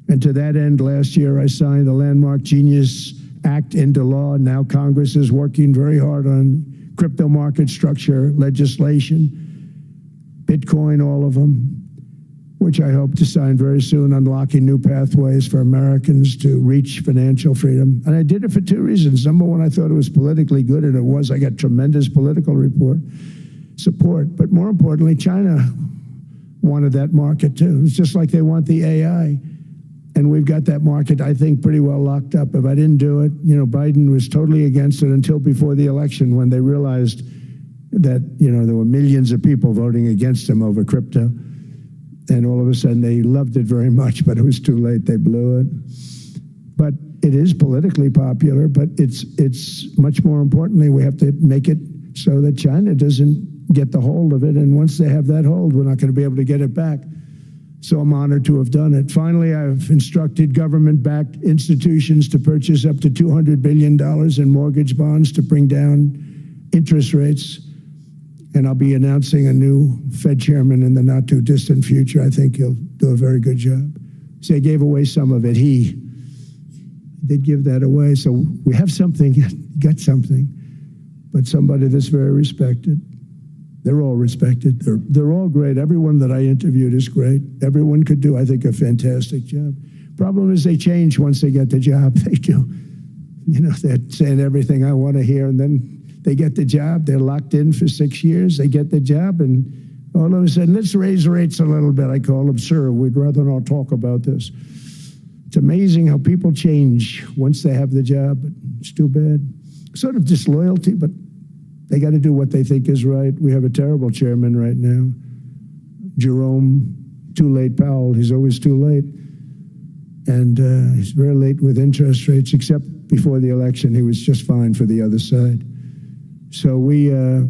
And to that end, last year I signed the landmark Genius Act into law. Now Congress is working very hard on crypto market structure legislation, Bitcoin, all of them, which I hope to sign very soon, unlocking new pathways for Americans to reach financial freedom. And I did it for two reasons. Number one, I thought it was politically good, and it was. I got tremendous political support. But more importantly, China wanted that market too. It's just like they want the AI. And we've got that market, I think, pretty well locked up. If I didn't do it, Biden was totally against it until before the election, when they realized that, there were millions of people voting against him over crypto. And all of a sudden, they loved it very much, but it was too late. They blew it. But it is politically popular, but it's much more importantly, we have to make it so that China doesn't get the hold of it. And once they have that hold, we're not going to be able to get it back. So I'm honored to have done it. Finally, I've instructed government-backed institutions to purchase up to $200 billion in mortgage bonds to bring down interest rates. And I'll be announcing a new Fed chairman in the not-too-distant future. I think he'll do a very good job. So he gave away some of it. He did give that away. So we have something, got something, but somebody that's very respected. They're all respected. They're all great. Everyone that I interviewed is great. Everyone could do, I think, a fantastic job. Problem is they change once they get the job. They do. They're saying everything I want to hear, and then they get the job. They're locked in for 6 years. They get the job, and all of a sudden, let's raise rates a little bit. I call them, sir, we'd rather not talk about this. It's amazing how people change once they have the job, but it's too bad. Sort of disloyalty, but they got to do what they think is right. We have a terrible chairman right now, Jerome Too Late Powell. He's always too late. And he's very late with interest rates, except before the election, he was just fine for the other side. So we're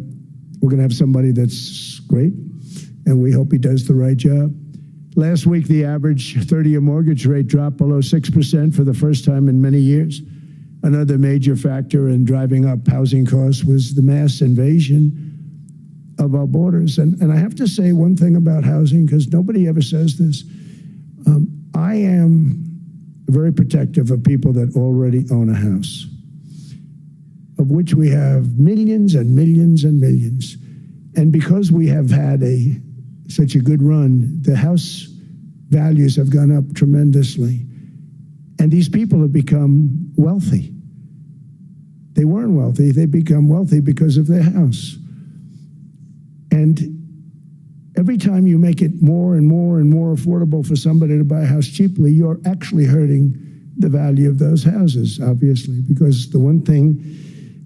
going to have somebody that's great, and we hope he does the right job. Last week, the average 30-year mortgage rate dropped below 6% for the first time in many years. Another major factor in driving up housing costs was the mass invasion of our borders. And I have to say one thing about housing, because nobody ever says this. I am very protective of people that already own a house, of which we have millions and millions and millions. And because we have had such a good run, the house values have gone up tremendously. And these people have become wealthy. They weren't wealthy. They become wealthy because of their house. And every time you make it more and more and more affordable for somebody to buy a house cheaply, you're actually hurting the value of those houses, obviously, because the one thing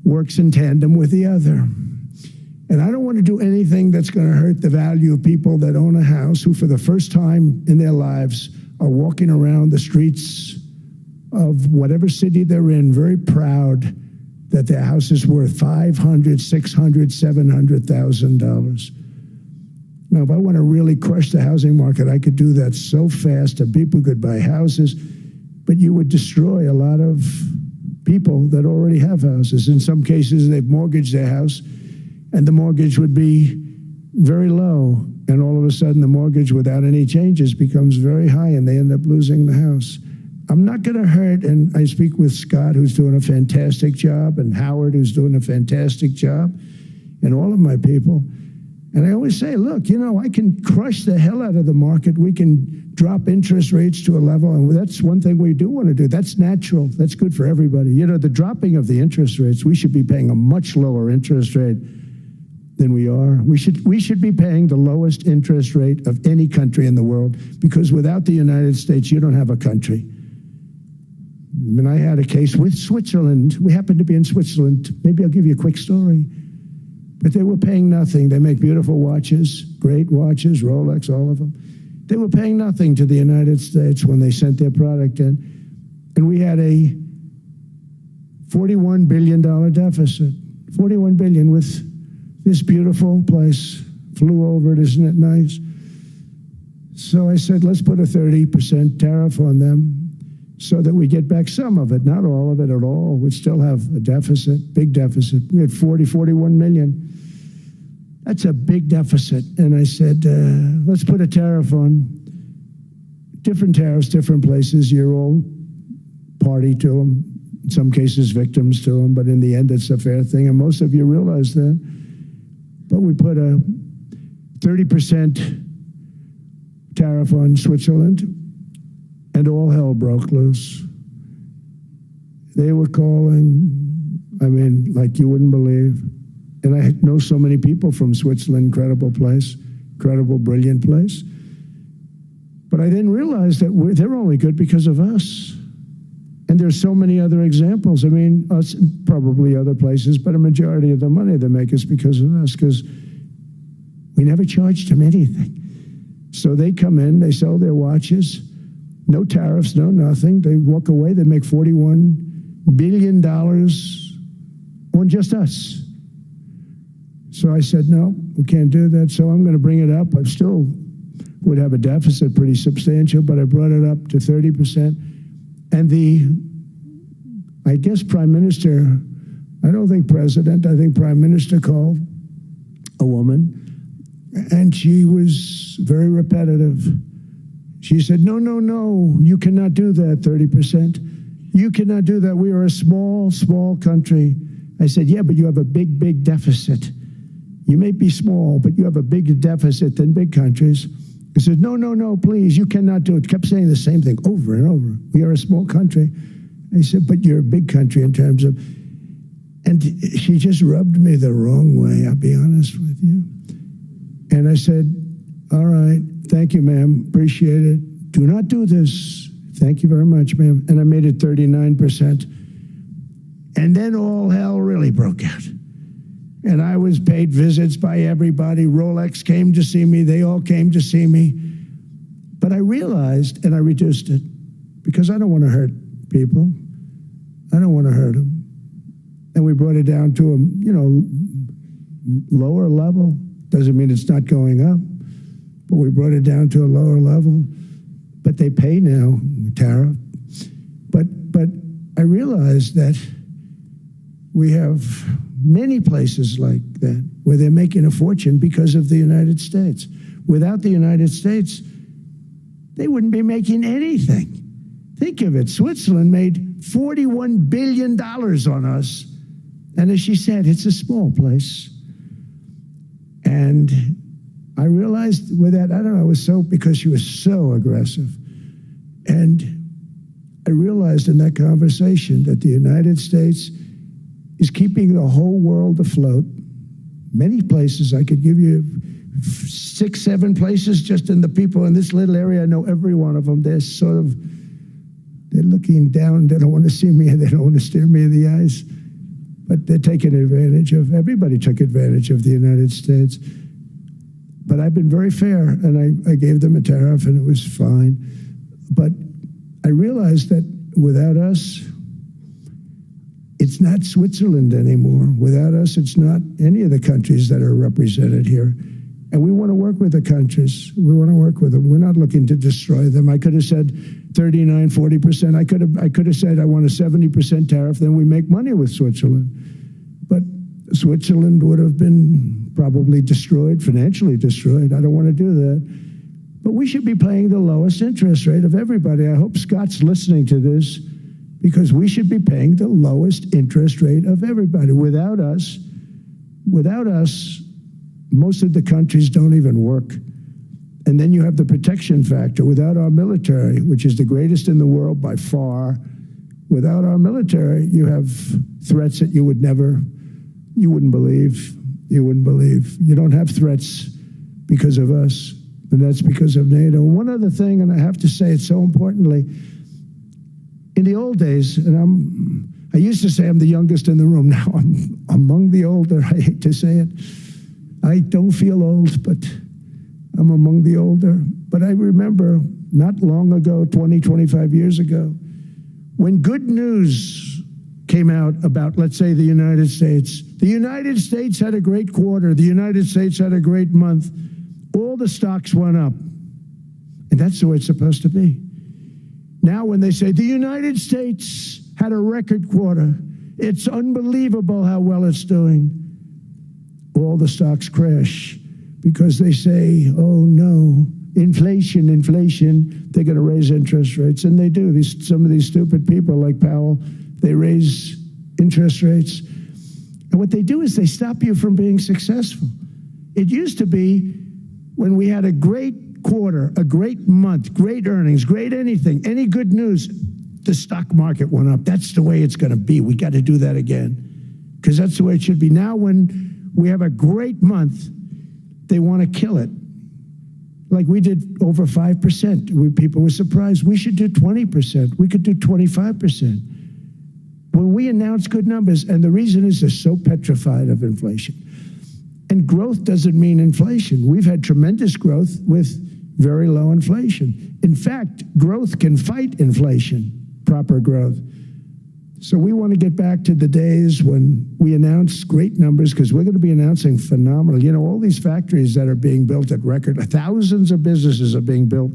works in tandem with the other. And I don't want to do anything that's going to hurt the value of people that own a house, who for the first time in their lives are walking around the streets of whatever city they're in, very proud that their house is worth $500,000, $600,000, $700,000. Now, if I want to really crush the housing market, I could do that so fast, and people could buy houses, but you would destroy a lot of people that already have houses. In some cases, they've mortgaged their house, and the mortgage would be very low, and all of a sudden the mortgage without any changes becomes very high, and they end up losing the house. I'm not going to hurt, and I speak with Scott, who's doing a fantastic job, and Howard, who's doing a fantastic job, and all of my people. And I always say, look, I can crush the hell out of the market. We can drop interest rates to a level, and that's one thing we do want to do. That's natural. That's good for everybody. The dropping of the interest rates, we should be paying a much lower interest rate than we are. We should be paying the lowest interest rate of any country in the world, because without the United States, you don't have a country. I mean, I had a case with Switzerland. We happened to be in Switzerland. Maybe I'll give you a quick story. But they were paying nothing. They make beautiful watches, great watches, Rolex, all of them. They were paying nothing to the United States when they sent their product in. And we had a $41 billion deficit. $41 billion with this beautiful place. Flew over it, isn't it nice? So I said, let's put a 30% tariff on them so that we get back some of it, not all of it at all. We'd still have a deficit, big deficit. We had 41 million. That's a big deficit. And I said, let's put a tariff on. Different tariffs, different places. You're all party to them. In some cases, victims to them. But in the end, it's a fair thing. And most of you realize that. But we put a 30% tariff on Switzerland, and all hell broke loose. They were calling, I mean, like you wouldn't believe. And I know so many people from Switzerland, incredible place, incredible, brilliant place. But I didn't realize that they're only good because of us. And there's so many other examples. I mean, us, probably other places, but a majority of the money they make is because of us, because we never charged them anything. So they come in, they sell their watches, no tariffs, no nothing. They walk away, they make $41 billion on just us. So I said, no, we can't do that. So I'm going to bring it up. I still would have a deficit pretty substantial, but I brought it up to 30%. And I guess Prime Minister, I don't think President, I think Prime Minister called a woman, and she was very repetitive. She said, no, no, no, you cannot do that, 30%. You cannot do that. We are a small, small country. I said, yeah, but you have a big, big deficit. You may be small, but you have a bigger deficit than big countries. He said, no, no, no, please, you cannot do it. Kept saying the same thing over and over. We are a small country. I said, but you're a big country in terms of, and she just rubbed me the wrong way, I'll be honest with you. And I said, all right, thank you, ma'am, appreciate it. Do not do this. Thank you very much, ma'am. And I made it 39%. And then all hell really broke out. And I was paid visits by everybody. Rolex came to see me. They all came to see me. But I realized, and I reduced it, because I don't want to hurt people. I don't want to hurt them. And we brought it down to a, lower level. Doesn't mean it's not going up, but we brought it down to a lower level. But they pay now, tariff. But I realized that we have many places like that where they're making a fortune because of the United States. Without the United States, they wouldn't be making anything. Think of it. Switzerland made $41 billion on us. And as she said, it's a small place. And I realized with that, I don't know, it was so, because she was so aggressive. And I realized in that conversation that the United States is keeping the whole world afloat. Many places, I could give you 6, 7 places just in the people in this little area. I know every one of them. They're looking down. They don't want to see me, and they don't want to stare me in the eyes. But they're taking advantage of, everybody took advantage of the United States. But I've been very fair, and I gave them a tariff, and it was fine. But I realized that without us, it's not Switzerland anymore. Without us, it's not any of the countries that are represented here. And we want to work with the countries. We want to work with them. We're not looking to destroy them. I could have said 39, 40%. I could have said I want a 70% tariff, then we make money with Switzerland. But Switzerland would have been probably destroyed, financially destroyed. I don't want to do that. But we should be paying the lowest interest rate of everybody. I hope Scott's listening to this, because we should be paying the lowest interest rate of everybody. Without us, most of the countries don't even work. And then you have the protection factor. Without our military, which is the greatest in the world by far, without our military, you have threats that you wouldn't believe. You wouldn't believe. You don't have threats because of us, and that's because of NATO. One other thing, and I have to say it so importantly, in the old days, and I used to say I'm the youngest in the room. Now I'm among the older. I hate to say it. I don't feel old, but I'm among the older. But I remember not long ago, 20, 25 years ago, when good news came came out about, let's say, the United States. The United States had a great quarter. The United States had a great month. All the stocks went up. And that's the way it's supposed to be. Now when they say the United States had a record quarter, it's unbelievable how well it's doing, all the stocks crash because they say, oh no, inflation, they're going to raise interest rates. And they do. Some of these stupid people like Powell, they raise interest rates. And what they do is they stop you from being successful. It used to be when we had a great quarter, a great month, great earnings, great anything, any good news, the stock market went up. That's the way it's going to be. We got to do that again because that's the way it should be. Now when we have a great month, they want to kill it. Like we did over 5%. People were surprised. We should do 20%. We could do 25%. When we announce good numbers, and the reason is they're so petrified of inflation. And growth doesn't mean inflation. We've had tremendous growth with very low inflation. In fact, growth can fight inflation, proper growth. So we want to get back to the days when we announce great numbers because we're going to be announcing phenomenal. You know, all these factories that are being built at record, thousands of businesses are being built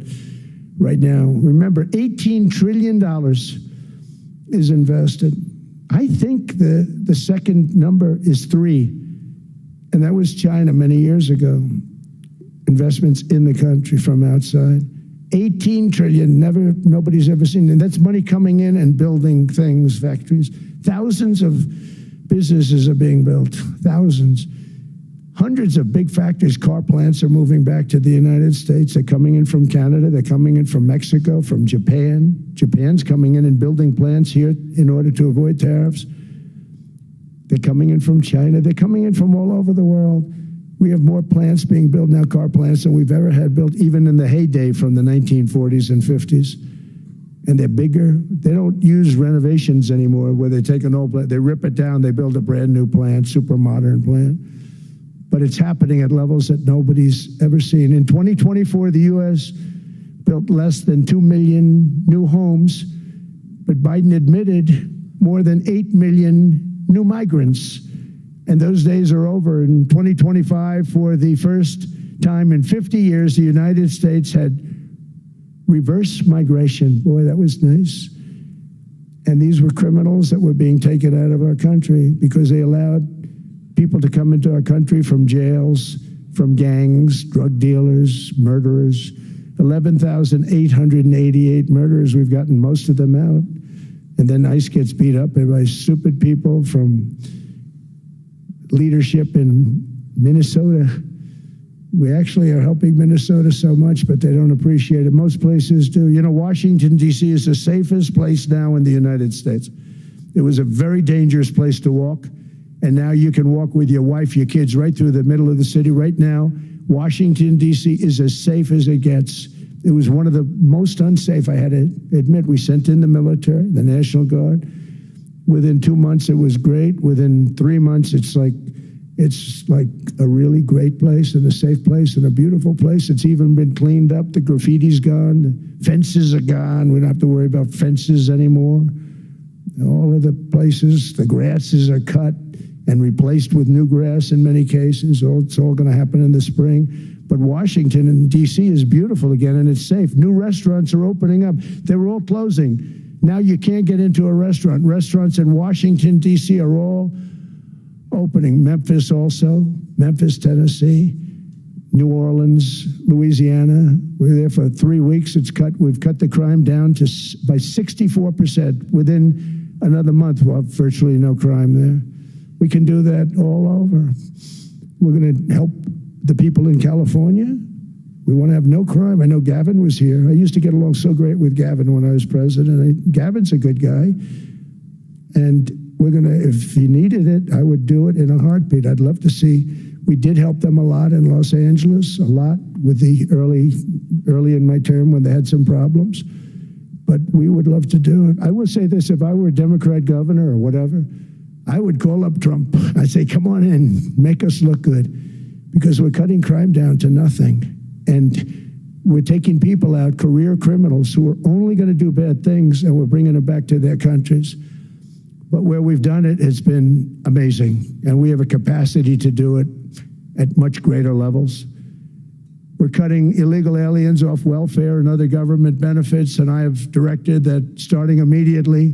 right now. Remember, $18 trillion is invested. I think the second number is 3, and that was China many years ago. Investments in the country from outside. 18 trillion, nobody's ever seen. And that's money coming in and building things, factories. Thousands of businesses are being built, thousands. Hundreds of big factories, car plants are moving back to the United States. They're coming in from Canada, they're coming in from Mexico, from Japan. Japan's coming in and building plants here in order to avoid tariffs. They're coming in from China, they're coming in from all over the world. We have more plants being built now, car plants, than we've ever had built, even in the heyday from the 1940s and 50s. And they're bigger. They don't use renovations anymore where they take an old plant, they rip it down, they build a brand new plant, super modern plant. But it's happening at levels that nobody's ever seen. In 2024, the U.S. built less than 2 million new homes, but Biden admitted more than 8 million new migrants. And those days are over. In 2025, for the first time in 50 years, the United States had reverse migration. Boy, that was nice. And these were criminals that were being taken out of our country because they allowed people to come into our country from jails, from gangs, drug dealers, murderers. 11,888 murderers. We've gotten most of them out. And then ICE gets beat up by stupid people from leadership in Minnesota. We actually are helping Minnesota so much, but they don't appreciate it. Most places do. You know, Washington, D.C. is the safest place now in the United States. It was a very dangerous place to walk, and now you can walk with your wife, your kids, right through the middle of the city. Right now, Washington, D.C. is as safe as it gets. It was one of the most unsafe, I had to admit. We sent in the military, the National Guard. Within 2 months, it was great. Within 3 months, it's like a really great place and a safe place and a beautiful place. It's even been cleaned up. The graffiti's gone. The fences are gone. We don't have to worry about fences anymore. All of the places, the grasses are cut and replaced with new grass in many cases. It's all going to happen in the spring. But Washington and D.C. is beautiful again, and it's safe. New restaurants are opening up. They were all closing. Now you can't get into a restaurant. Restaurants in Washington, D.C. are all opening. Memphis also, Memphis, Tennessee, New Orleans, Louisiana. We're there for 3 weeks. We've cut the crime down by 64%. Within another month, we'll have virtually no crime there. We can do that all over. We're going to help the people in California. We want to have no crime. I know Gavin was here. I used to get along so great with Gavin when I was president. Gavin's a good guy. And we're going to, if he needed it, I would do it in a heartbeat. I'd love to see. We did help them a lot in Los Angeles, a lot with the early in my term when they had some problems. But we would love to do it. I will say this, if I were a Democrat governor or whatever, I would call up Trump. I'd say, come on in, make us look good, because we're cutting crime down to nothing. And we're taking people out, career criminals, who are only going to do bad things, and we're bringing them back to their countries. But where we've done it, it's been amazing. And we have a capacity to do it at much greater levels. We're cutting illegal aliens off welfare and other government benefits, and I have directed that starting immediately,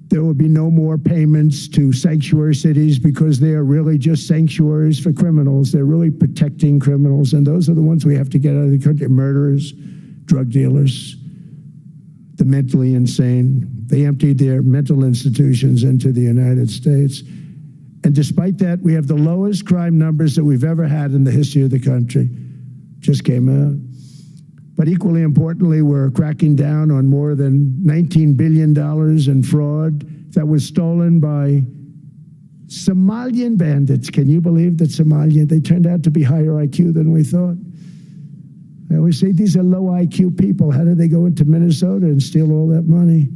there will be no more payments to sanctuary cities because they are really just sanctuaries for criminals. They're really protecting criminals, and those are the ones we have to get out of the country: murderers, drug dealers, the mentally insane. They emptied their mental institutions into the United States. And despite that, we have the lowest crime numbers that we've ever had in the history of the country. Just came out. But equally importantly, we're cracking down on more than $19 billion in fraud that was stolen by Somalian bandits. Can you believe that Somalia? They turned out to be higher IQ than we thought. I always say these are low IQ people. How did they go into Minnesota and steal all that money?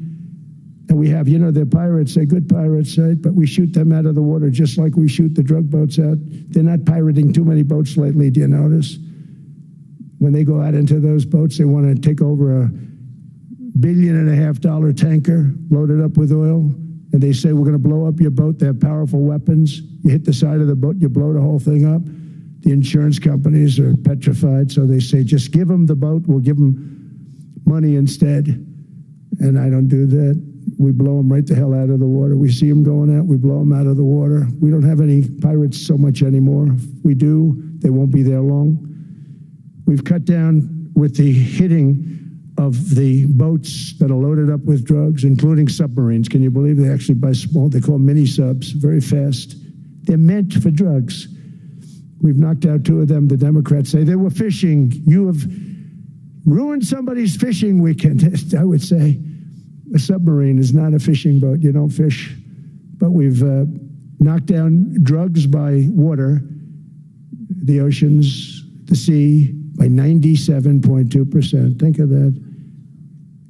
And we have, they're pirates, they're good pirates, right? But we shoot them out of the water just like we shoot the drug boats out. They're not pirating too many boats lately, do you notice? When they go out into those boats, they want to take over $1.5 billion tanker loaded up with oil, and they say, we're going to blow up your boat. They have powerful weapons. You hit the side of the boat, you blow the whole thing up. The insurance companies are petrified, so they say, just give them the boat, we'll give them money instead. And I don't do that. We blow them right the hell out of the water. We see them going out, we blow them out of the water. We don't have any pirates so much anymore. If we do, they won't be there long. We've cut down with the hitting of the boats that are loaded up with drugs, including submarines. Can you believe they actually buy small, they call them mini subs, very fast. They're meant for drugs. We've knocked out 2 of them. The Democrats say they were fishing. You have ruined somebody's fishing weekend. I would say a submarine is not a fishing boat. You don't fish. But we've knocked down drugs by water, the oceans, the sea, by 97.2%. Think of that.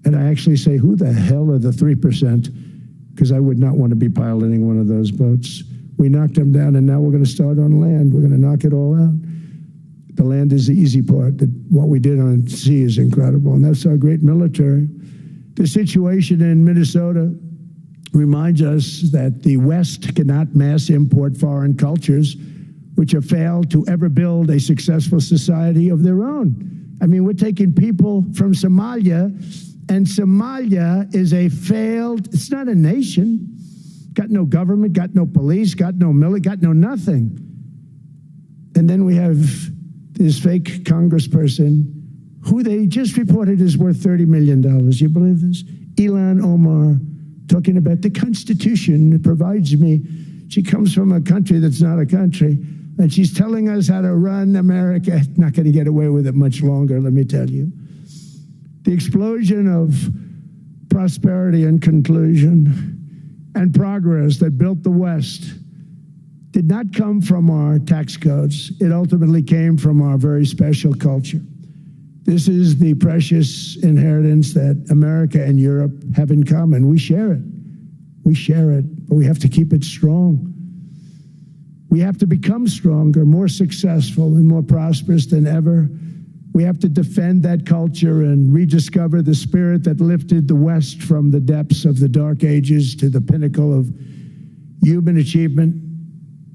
And I actually say, who the hell are the 3%? Because I would not want to be piloting one of those boats. We knocked them down, and now we're going to start on land. We're going to knock it all out. The land is the easy part. What we did on sea is incredible, and that's our great military. The situation in Minnesota reminds us that the West cannot mass import foreign cultures which have failed to ever build a successful society of their own. I mean, we're taking people from Somalia, and Somalia is a failed, it's not a nation. Got no government, got no police, got no military, got no nothing. And then we have this fake congressperson who they just reported is worth $30 million. You believe this? Ilhan Omar, talking about the Constitution provides me. She comes from a country that's not a country, and she's telling us how to run America. Not going to get away with it much longer, let me tell you. The explosion of prosperity and conclusion and progress that built the West did not come from our tax codes. It ultimately came from our very special culture. This is the precious inheritance that America and Europe have in common. We share it. We share it, but we have to keep it strong. We have to become stronger, more successful, and more prosperous than ever. We have to defend that culture and rediscover the spirit that lifted the West from the depths of the Dark Ages to the pinnacle of human achievement.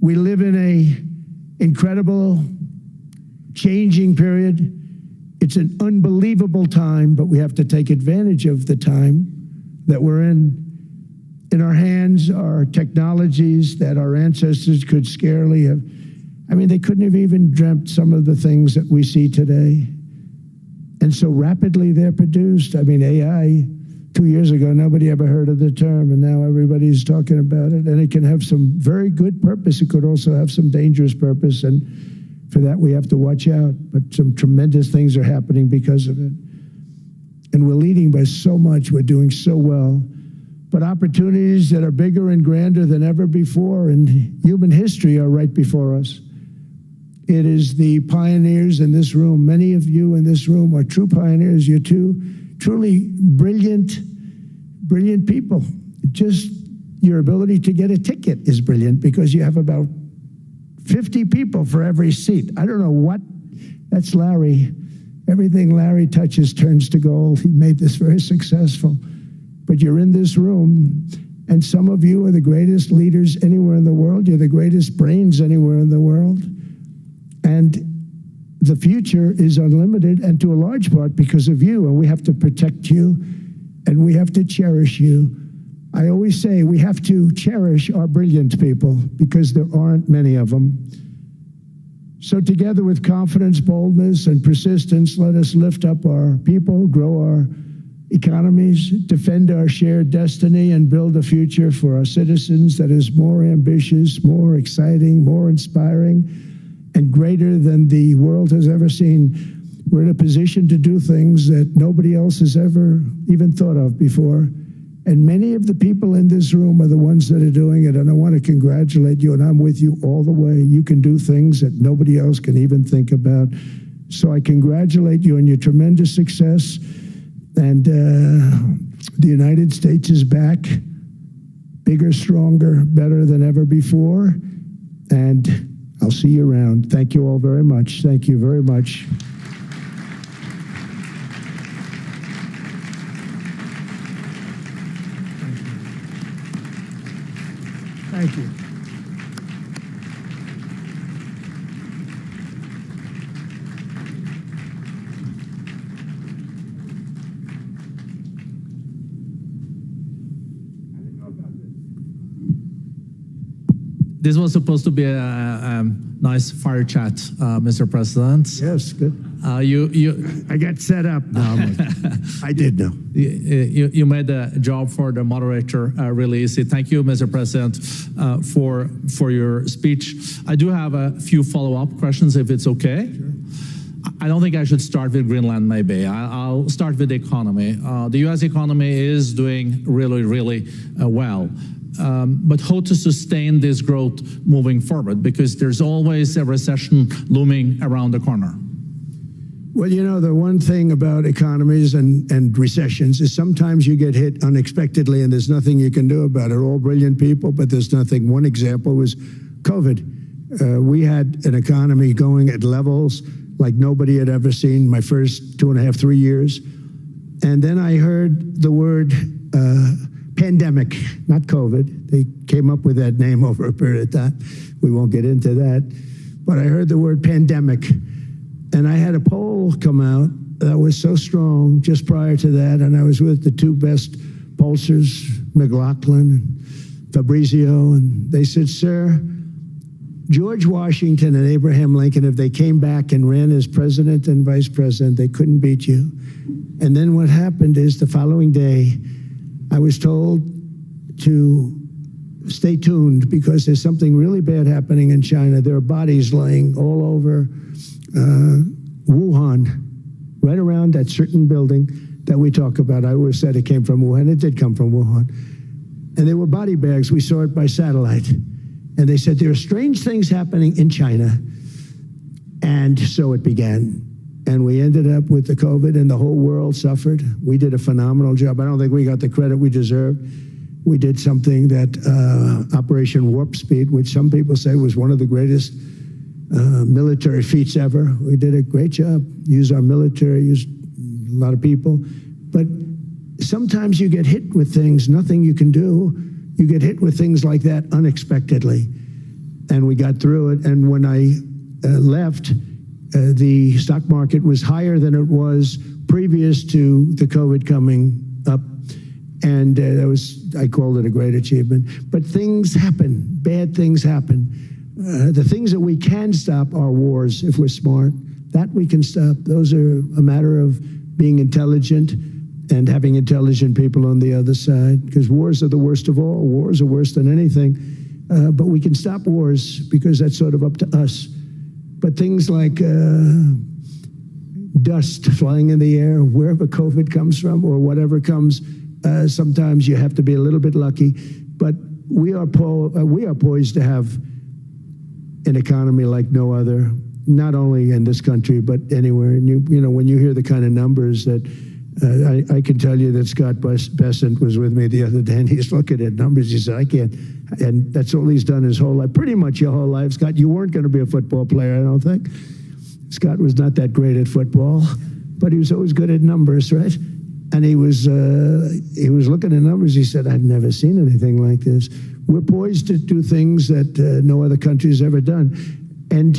We live in an incredible, changing period. It's an unbelievable time, but we have to take advantage of the time that we're in. In our hands are technologies that our ancestors could scarcely have. I mean, they couldn't have even dreamt some of the things that we see today. And so rapidly they're produced. I mean, AI, 2 years ago, nobody ever heard of the term, and now everybody's talking about it. And it can have some very good purpose. It could also have some dangerous purpose, and for that we have to watch out. But some tremendous things are happening because of it. And we're leading by so much. We're doing so well. But opportunities that are bigger and grander than ever before in human history are right before us. It is the pioneers in this room. Many of you in this room are true pioneers. You're truly brilliant people. Just your ability to get a ticket is brilliant because you have about 50 people for every seat. I don't know what, that's Larry. Everything Larry touches turns to gold. He made this very successful. But you're in this room, And some of you are the greatest leaders anywhere in the world. You're the greatest brains anywhere in the world. And the future is unlimited, and to a large part because of you, and we have to protect you, and we have to cherish you. I always say we have to cherish our brilliant people because there aren't many of them. So together with confidence, boldness, and persistence, let us lift up our people, grow our economies, defend our shared destiny, and build a future for our citizens that is more ambitious, more exciting, more inspiring, and greater than the world has ever seen. We're in a position to do things that nobody else has ever even thought of before. And many of the people in this room are the ones that are doing it, and I want to congratulate you, and I'm with you all the way. You can do things that nobody else can even think about. So I congratulate you on your tremendous success. And the United States is back, bigger, stronger, better than ever before. And I'll see you around. Thank you all very much. Thank you very much. Thank you. This was supposed to be a nice fire chat, Mr. President. Yes, good. I got set up. No, I did know. You made the job for the moderator really easy. Thank you, Mr. President, for your speech. I do have a few follow-up questions, if it's okay. Sure. I don't think I should start with Greenland, maybe. I'll start with the economy. The U.S. economy is doing really, really well. But how to sustain this growth moving forward? Because there's always a recession looming around the corner. Well, you know, the one thing about economies and recessions is sometimes you get hit unexpectedly and there's nothing you can do about it. All brilliant people, but there's nothing. One example was COVID. We had an economy going at levels like nobody had ever seen my first 2.5, 3 years. And then I heard the word pandemic, not COVID. They came up with that name over a period of time. We won't get into that. But I heard the word pandemic. And I had a poll come out that was so strong just prior to that. And I was with the two best pollsters, McLaughlin and Fabrizio. And they said, sir, George Washington and Abraham Lincoln, if they came back and ran as president and vice president, they couldn't beat you. And then what happened is the following day, I was told to stay tuned because there's something really bad happening in China. There are bodies laying all over Wuhan, right around that certain building that we talk about. I always said it came from Wuhan. It did come from Wuhan. And there were body bags. We saw it by satellite. And they said, there are strange things happening in China. And so it began. And we ended up with the COVID, and the whole world suffered. We did a phenomenal job. I don't think we got the credit we deserved. We did something that Operation Warp Speed, which some people say was one of the greatest military feats ever. We did a great job. Used our military, used a lot of people. But sometimes you get hit with things, nothing you can do. You get hit with things like that unexpectedly. And we got through it. And when I left, the stock market was higher than it was previous to the COVID coming up. And that was, I called it a great achievement. But things happen, bad things happen. The things that we can stop are wars if we're smart. That we can stop. Those are a matter of being intelligent and having intelligent people on the other side, because wars are the worst of all. Wars are worse than anything. But we can stop wars because that's sort of up to us. But things like dust flying in the air, wherever COVID comes from or whatever comes, sometimes you have to be a little bit lucky. But we are poised to have an economy like no other, not only in this country, but anywhere. And you know, when you hear the kind of numbers that I can tell you that Scott Bessent was with me the other day, and he's looking at numbers. He said, I can't. And that's all he's done his whole life, pretty much your whole life. Scott, you weren't going to be a football player, I don't think. Scott was not that great at football, but he was always good at numbers, right? And he was looking at numbers. He said, I've never seen anything like this. We're poised to do things that no other country's ever done. And,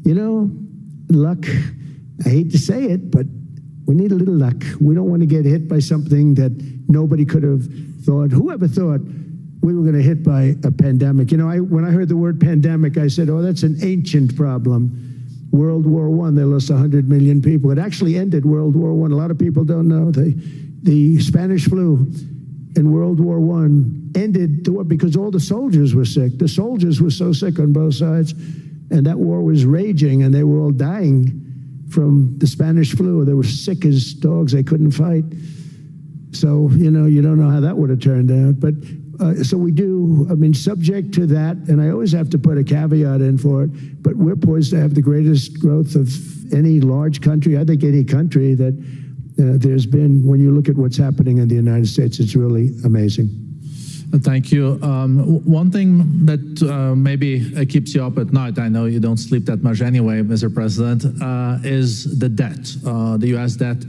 you know, luck, I hate to say it, but we need a little luck. We don't want to get hit by something that nobody could have thought. Whoever thought we were going to hit by a pandemic? You know, when I heard the word pandemic, I said, oh, that's an ancient problem. World War I, they lost 100 million people. It actually ended World War I. A lot of people don't know. The Spanish flu in World War I ended the war because all the soldiers were sick. The soldiers were so sick on both sides, and that war was raging, and they were all dying from the Spanish flu. They were sick as dogs. They couldn't fight. So, you know, you don't know how that would have turned out. But so we do, I mean, subject to that, and I always have to put a caveat in for it, but we're poised to have the greatest growth of any large country, I think any country that there's been. When you look at what's happening in the United States, it's really amazing. Thank you. One thing that maybe keeps you up at night, I know you don't sleep that much anyway, Mr. President, is the debt. The U.S. debt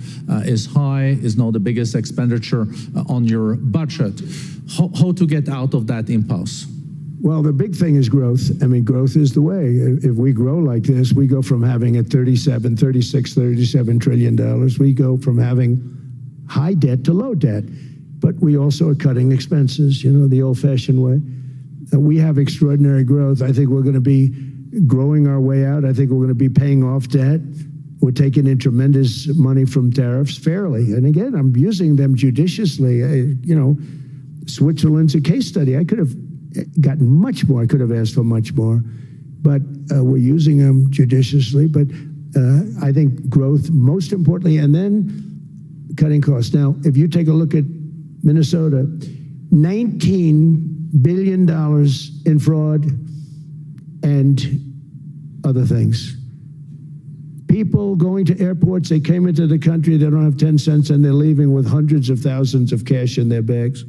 is high, is now the biggest expenditure on your budget. How to get out of that impasse? Well, the big thing is growth. I mean, growth is the way. If we grow like this, we go from having at $37 trillion. We go from having high debt to low debt. But we also are cutting expenses, you know, the old-fashioned way. We have extraordinary growth. I think we're going to be growing our way out. I think we're going to be paying off debt. We're taking in tremendous money from tariffs fairly. And again, I'm using them judiciously. You know, Switzerland's a case study. I could have gotten much more. I could have asked for much more. But we're using them judiciously. But I think growth, most importantly, and then cutting costs. Now, if you take a look at Minnesota, $19 billion in fraud and other things. People going to airports, they came into the country, they don't have 10 cents, and they're leaving with hundreds of thousands of cash in their bags.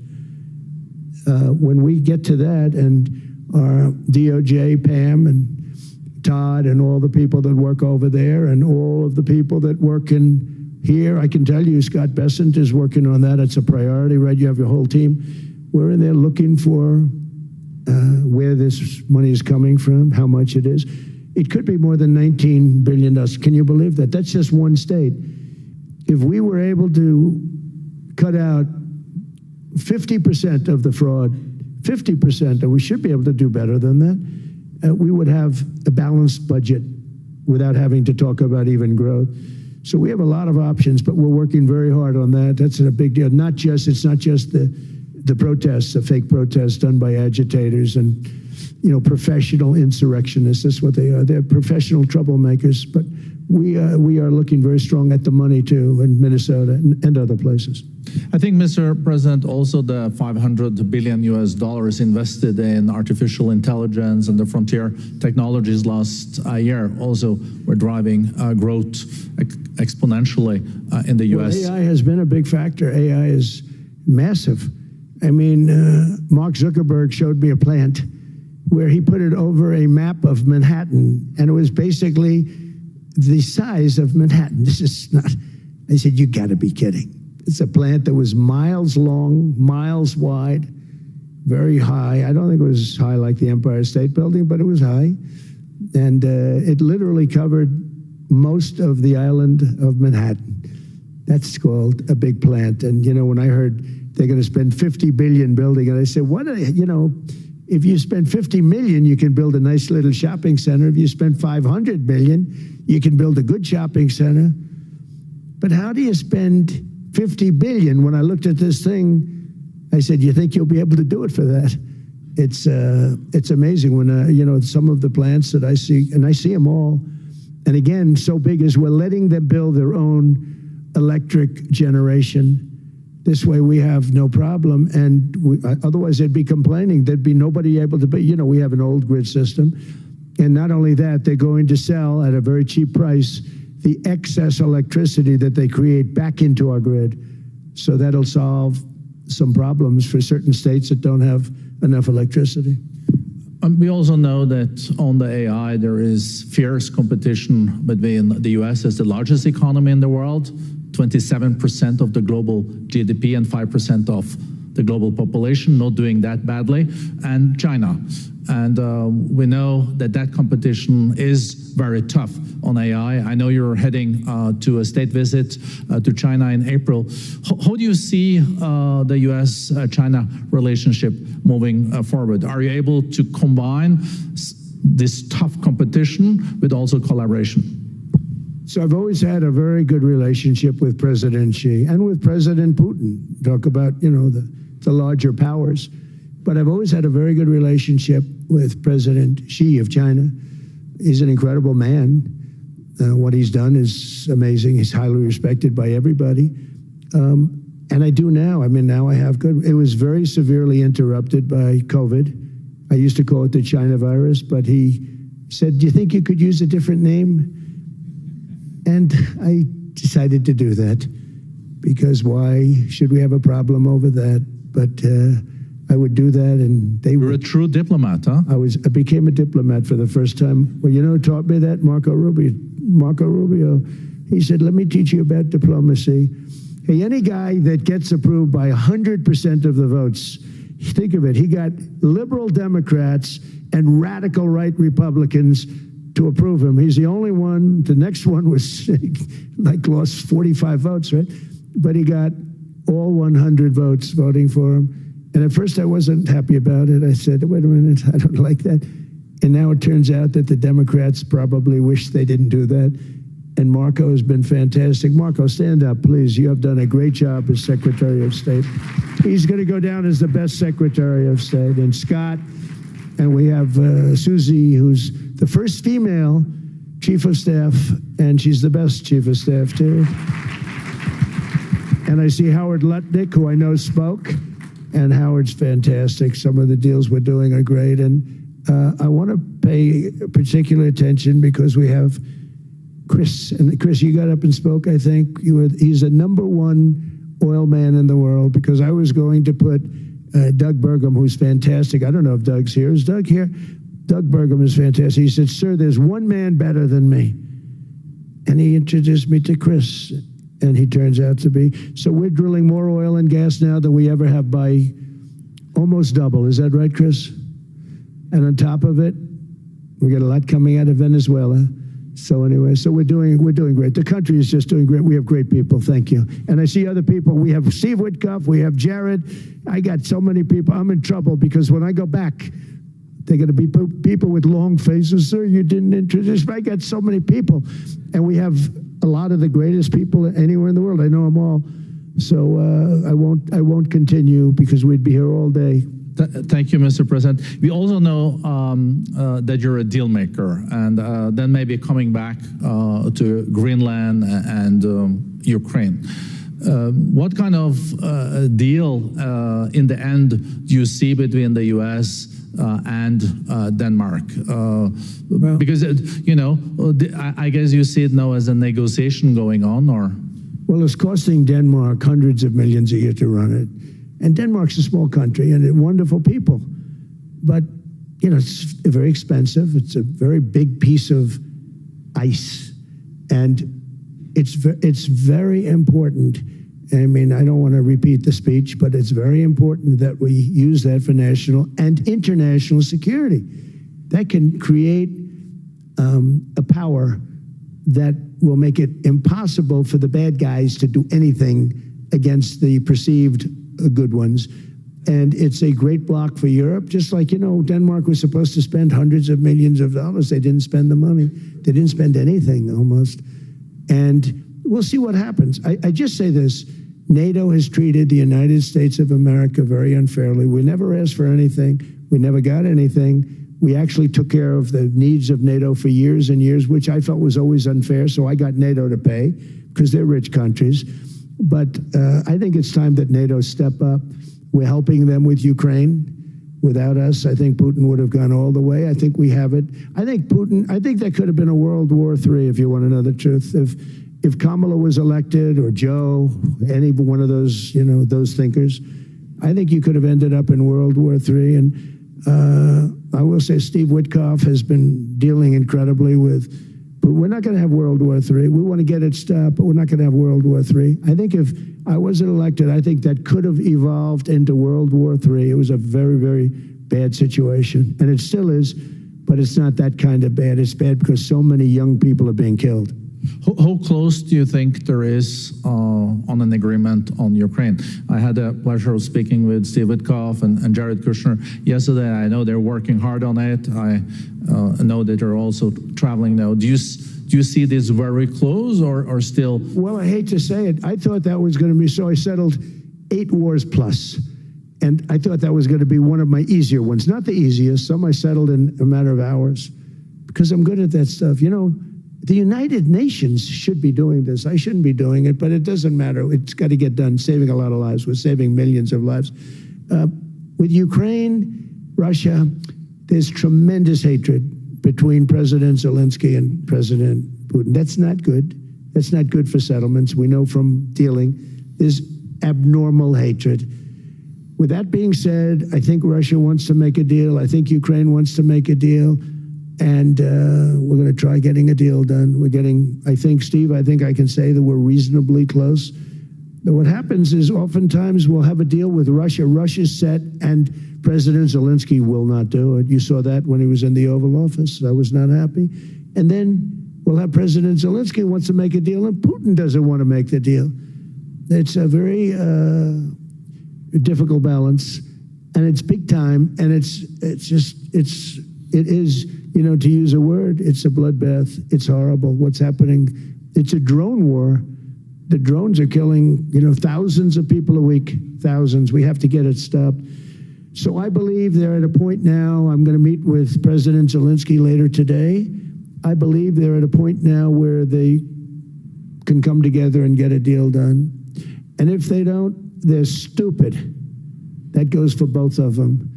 When we get to that, and our DOJ, Pam, and Todd, and all the people that work over there, and all of the people that work in here, I can tell you, Scott Bessent is working on that. It's a priority, right? You have your whole team. We're in there looking for where this money is coming from, how much it is. It could be more than $19 billion. Can you believe that? That's just one state. If we were able to cut out 50% of the fraud, 50%, and we should be able to do better than that, we would have a balanced budget without having to talk about even growth. So we have a lot of options, but we're working very hard on that. That's a big deal. It's not just the protests, the fake protests done by agitators and, you know, professional insurrectionists. That's what they are. They're professional troublemakers. But we are looking very strong at the money too in Minnesota and other places. I think, Mr. President, also the $500 billion invested in artificial intelligence and the frontier technologies last year also were driving growth exponentially in the U.S. Well, AI has been a big factor. AI is massive. I mean, Mark Zuckerberg showed me a plant where he put it over a map of Manhattan, and it was basically the size of Manhattan. This is not, I said, you gotta be kidding. It's a plant that was miles long, miles wide, very high. I don't think it was high like the Empire State Building, but it was high. And it literally covered most of the island of Manhattan. That's called a big plant. And, you know, when I heard they're going to spend $50 billion building it, I said, what, you know, if you spend $50 million, you can build a nice little shopping center. If you spend $500 million, you can build a good shopping center. But how do you spend $50 billion? When I looked at this thing, I said, you think you'll be able to do it for that? It's amazing when, you know, some of the plants that I see, and I see them all, and again, so big as we're letting them build their own electric generation. This way we have no problem, and otherwise they'd be complaining. There'd be nobody able to, but you know, we have an old grid system. And not only that, they're going to sell at a very cheap price the excess electricity that they create back into our grid. So that'll solve some problems for certain states that don't have enough electricity. We also know that on the AI, there is fierce competition between the U.S. as the largest economy in the world, 27% of the global GDP and 5% of the global population, not doing that badly, and China. And we know that that competition is very tough on AI. I know you're heading to a state visit to China in April. How do you see the US-China relationship moving forward? Are you able to combine this tough competition with also collaboration? So I've always had a very good relationship with President Xi and with President Putin. Talk about, you know, the larger powers. But I've always had a very good relationship with President Xi of China. He's an incredible man. What he's done is amazing. He's highly respected by everybody. And I do now. I mean, now I have good. It was very severely interrupted by COVID. I used to call it the China virus, but he said, do you think you could use a different name? And I decided to do that because why should we have a problem over that? But I would do that, and they were. You're a true diplomat, huh? I became a diplomat for the first time. Well, you know who taught me that? Marco Rubio. Marco Rubio. He said, let me teach you about diplomacy. Hey, any guy that gets approved by 100% of the votes, think of it, he got liberal Democrats and radical right Republicans to approve him. He's the only one. The next one was like lost 45 votes, right? But he got all 100 votes voting for him. And at first I wasn't happy about it. I said, wait a minute, I don't like that. And now it turns out that the Democrats probably wish they didn't do that. And Marco has been fantastic. Marco, stand up, please. You have done a great job as Secretary of State. He's going to go down as the best Secretary of State. And Scott, and we have Susie, who's the first female Chief of Staff, and she's the best Chief of Staff, too. And I see Howard Lutnick, who I know spoke, and Howard's fantastic. Some of the deals we're doing are great. And I want to pay particular attention because we have Chris. And Chris, you got up and spoke, I think. He's the #1 oil man in the world because I was going to put Doug Burgum, who's fantastic. I don't know if Doug's here. Is Doug here? Doug Burgum is fantastic. He said, sir, there's one man better than me. And he introduced me to Chris. And he turns out to be. So we're drilling more oil and gas now than we ever have by almost double. Is that right, Chris? And on top of it, we got a lot coming out of Venezuela. So anyway, so we're doing great. The country is just doing great. We have great people. Thank you. And I see other people. We have Steve Witkoff. We have Jared. I got so many people. I'm in trouble because when I go back, they're going to be people with long faces. Sir, you didn't introduce me. I got so many people. And we have a lot of the greatest people anywhere in the world. I know them all. So I won't continue because we'd be here all day. Thank you, Mr. President. We also know that you're a deal maker, and then maybe coming back to Greenland and Ukraine. What kind of deal in the end do you see between the U.S. And Denmark? Because, you know, I guess you see it now as a negotiation going on, or? Well, it's costing Denmark hundreds of millions a year to run it. And Denmark's a small country and wonderful people. But, you know, it's very expensive. It's a very big piece of ice. And it's very important. I mean, I don't want to repeat the speech, but it's very important that we use that for national and international security. That can create a power that will make it impossible for the bad guys to do anything against the perceived good ones. And it's a great block for Europe, just like, you know, Denmark was supposed to spend hundreds of millions of dollars. They didn't spend the money. They didn't spend anything almost. And we'll see what happens. I just say this. NATO has treated the United States of America very unfairly. We never asked for anything. We never got anything. We actually took care of the needs of NATO for years and years, which I felt was always unfair. So I got NATO to pay because they're rich countries. But I think it's time that NATO step up. We're helping them with Ukraine. Without us, I think Putin would have gone all the way. I think we have it. I think there could have been a World War III, if you want to know the truth. If Kamala was elected, or Joe, any one of those, you know, those thinkers, I think you could have ended up in World War III. And I will say Steve Witkoff has been dealing incredibly with But we're not going to have World War III. We want to get it stopped, but we're not going to have World War III. I think if I wasn't elected, I think that could have evolved into World War III. It was a very, very bad situation, and it still is, but it's not that kind of bad. It's bad because so many young people are being killed. How close do you think there is on an agreement on Ukraine? I had the pleasure of speaking with Steve Witkoff and Jared Kushner yesterday. I know they're working hard on it. I know that they're also traveling now. Do you see this very close or still? Well, I hate to say it. I thought that was going to be, so I settled 8 wars plus. And I thought that was going to be one of my easier ones. Not the easiest. Some I settled in a matter of hours because I'm good at that stuff. You know, the United Nations should be doing this. I shouldn't be doing it, but it doesn't matter. It's got to get done, saving a lot of lives. We're saving millions of lives. With Ukraine, Russia, there's tremendous hatred between President Zelensky and President Putin. That's not good. That's not good for settlements. We know from dealing. There's abnormal hatred. With that being said, I think Russia wants to make a deal. I think Ukraine wants to make a deal. And we're going to try getting a deal done. We're getting, I think, Steve, I think I can say that we're reasonably close. But what happens is oftentimes we'll have a deal with Russia. Russia's set, and President Zelensky will not do it. You saw that when he was in the Oval Office. I was not happy. And then we'll have President Zelensky wants to make a deal, and Putin doesn't want to make the deal. It's a very difficult balance, and it's big time, and it is, you know, to use a word, it's a bloodbath. It's horrible what's happening. It's a drone war. The drones are killing, you know, thousands of people a week, thousands. We have to get it stopped. So I believe they're at a point now, I'm going to meet with President Zelensky later today. I believe they're at a point now where they can come together and get a deal done. And if they don't, they're stupid. That goes for both of them.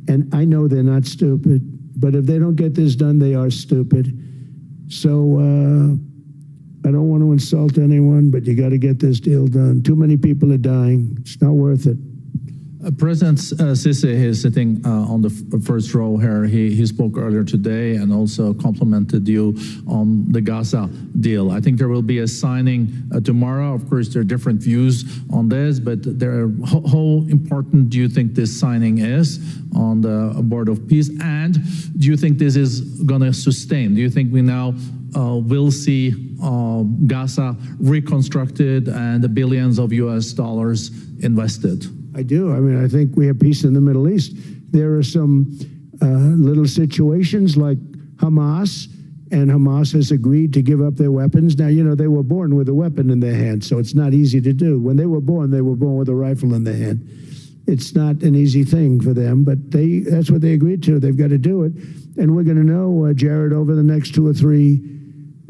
And I know they're not stupid. But if they don't get this done, they are stupid. So I don't want to insult anyone, but you got to get this deal done. Too many people are dying. It's not worth it. President Sisi is sitting on the first row here. He spoke earlier today and also complimented you on the Gaza deal. I think there will be a signing tomorrow. Of course, there are different views on this, but how important do you think this signing is on the Board of Peace? And do you think this is going to sustain? Do you think we now will see Gaza reconstructed and the billions of US dollars invested? I do. I mean, I think we have peace in the Middle East. There are some little situations like Hamas, and Hamas has agreed to give up their weapons. Now, you know, they were born with a weapon in their hand, so it's not easy to do. When they were born with a rifle in their hand. It's not an easy thing for them, but that's what they agreed to. They've got to do it. And we're going to know, Jared, over the next 2 or 3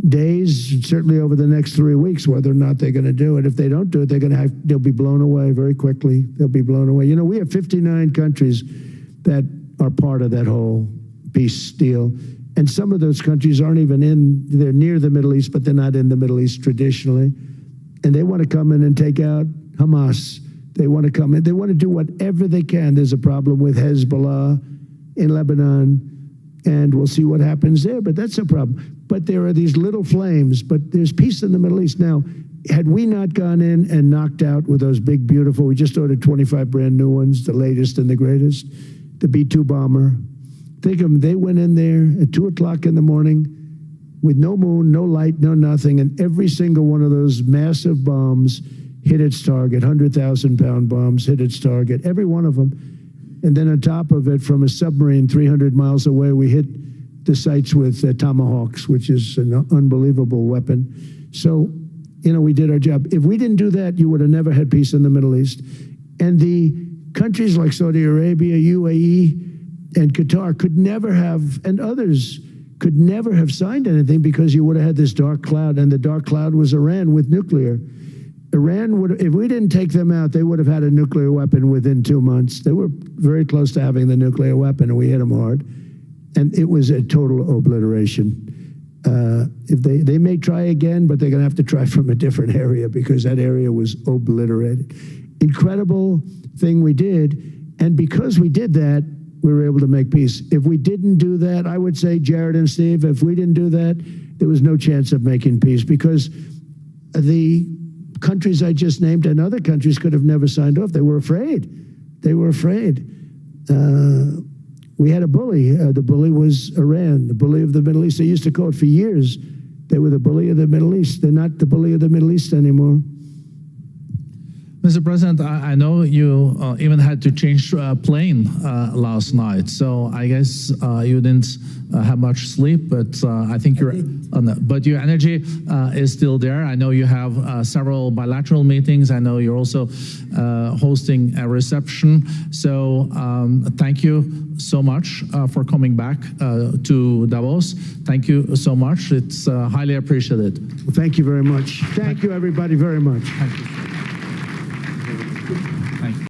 days, certainly over the next 3 weeks, whether or not they're going to do it. If they don't do it, they'll be blown away very quickly. They'll be blown away. You know, we have 59 countries that are part of that whole peace deal. And some of those countries aren't even they're near the Middle East, but they're not in the Middle East traditionally. And they want to come in and take out Hamas. They want to come in. They want to do whatever they can. There's a problem with Hezbollah in Lebanon, and we'll see what happens there, but that's a problem. But there are these little flames, but there's peace in the Middle East. Now, had we not gone in and knocked out with those big, beautiful, we just ordered 25 brand new ones, the latest and the greatest, the B-2 bomber. Think of them, they went in there at 2 o'clock in the morning with no moon, no light, no nothing, and every single one of those massive bombs hit its target, 100,000-pound bombs hit its target, every one of them. And then on top of it, from a submarine 300 miles away, we hit the sites with tomahawks, which is an unbelievable weapon. So, you know, we did our job. If we didn't do that, you would have never had peace in the Middle East. And the countries like Saudi Arabia, UAE, and Qatar could never have, and others could never have signed anything because you would have had this dark cloud, and the dark cloud was Iran with nuclear. Iran would, if we didn't take them out, they would have had a nuclear weapon within 2 months. They were very close to having the nuclear weapon, and we hit them hard. And it was a total obliteration. If they may try again, but they're going to have to try from a different area because that area was obliterated. Incredible thing we did. And because we did that, we were able to make peace. If we didn't do that, I would say, Jared and Steve, if we didn't do that, there was no chance of making peace because the countries I just named and other countries could have never signed off. They were afraid. They were afraid. We had a bully. The bully was Iran, the bully of the Middle East. They used to call it for years. They were the bully of the Middle East. They're not the bully of the Middle East anymore. Mr. President, I know you even had to change plane last night, so I guess you didn't have much sleep, but I think but your energy is still there. I know you have several bilateral meetings. I know you're also hosting a reception. So thank you so much for coming back to Davos. Thank you so much. It's highly appreciated. Well, thank you very much. Thank you, everybody, very much. Thank you.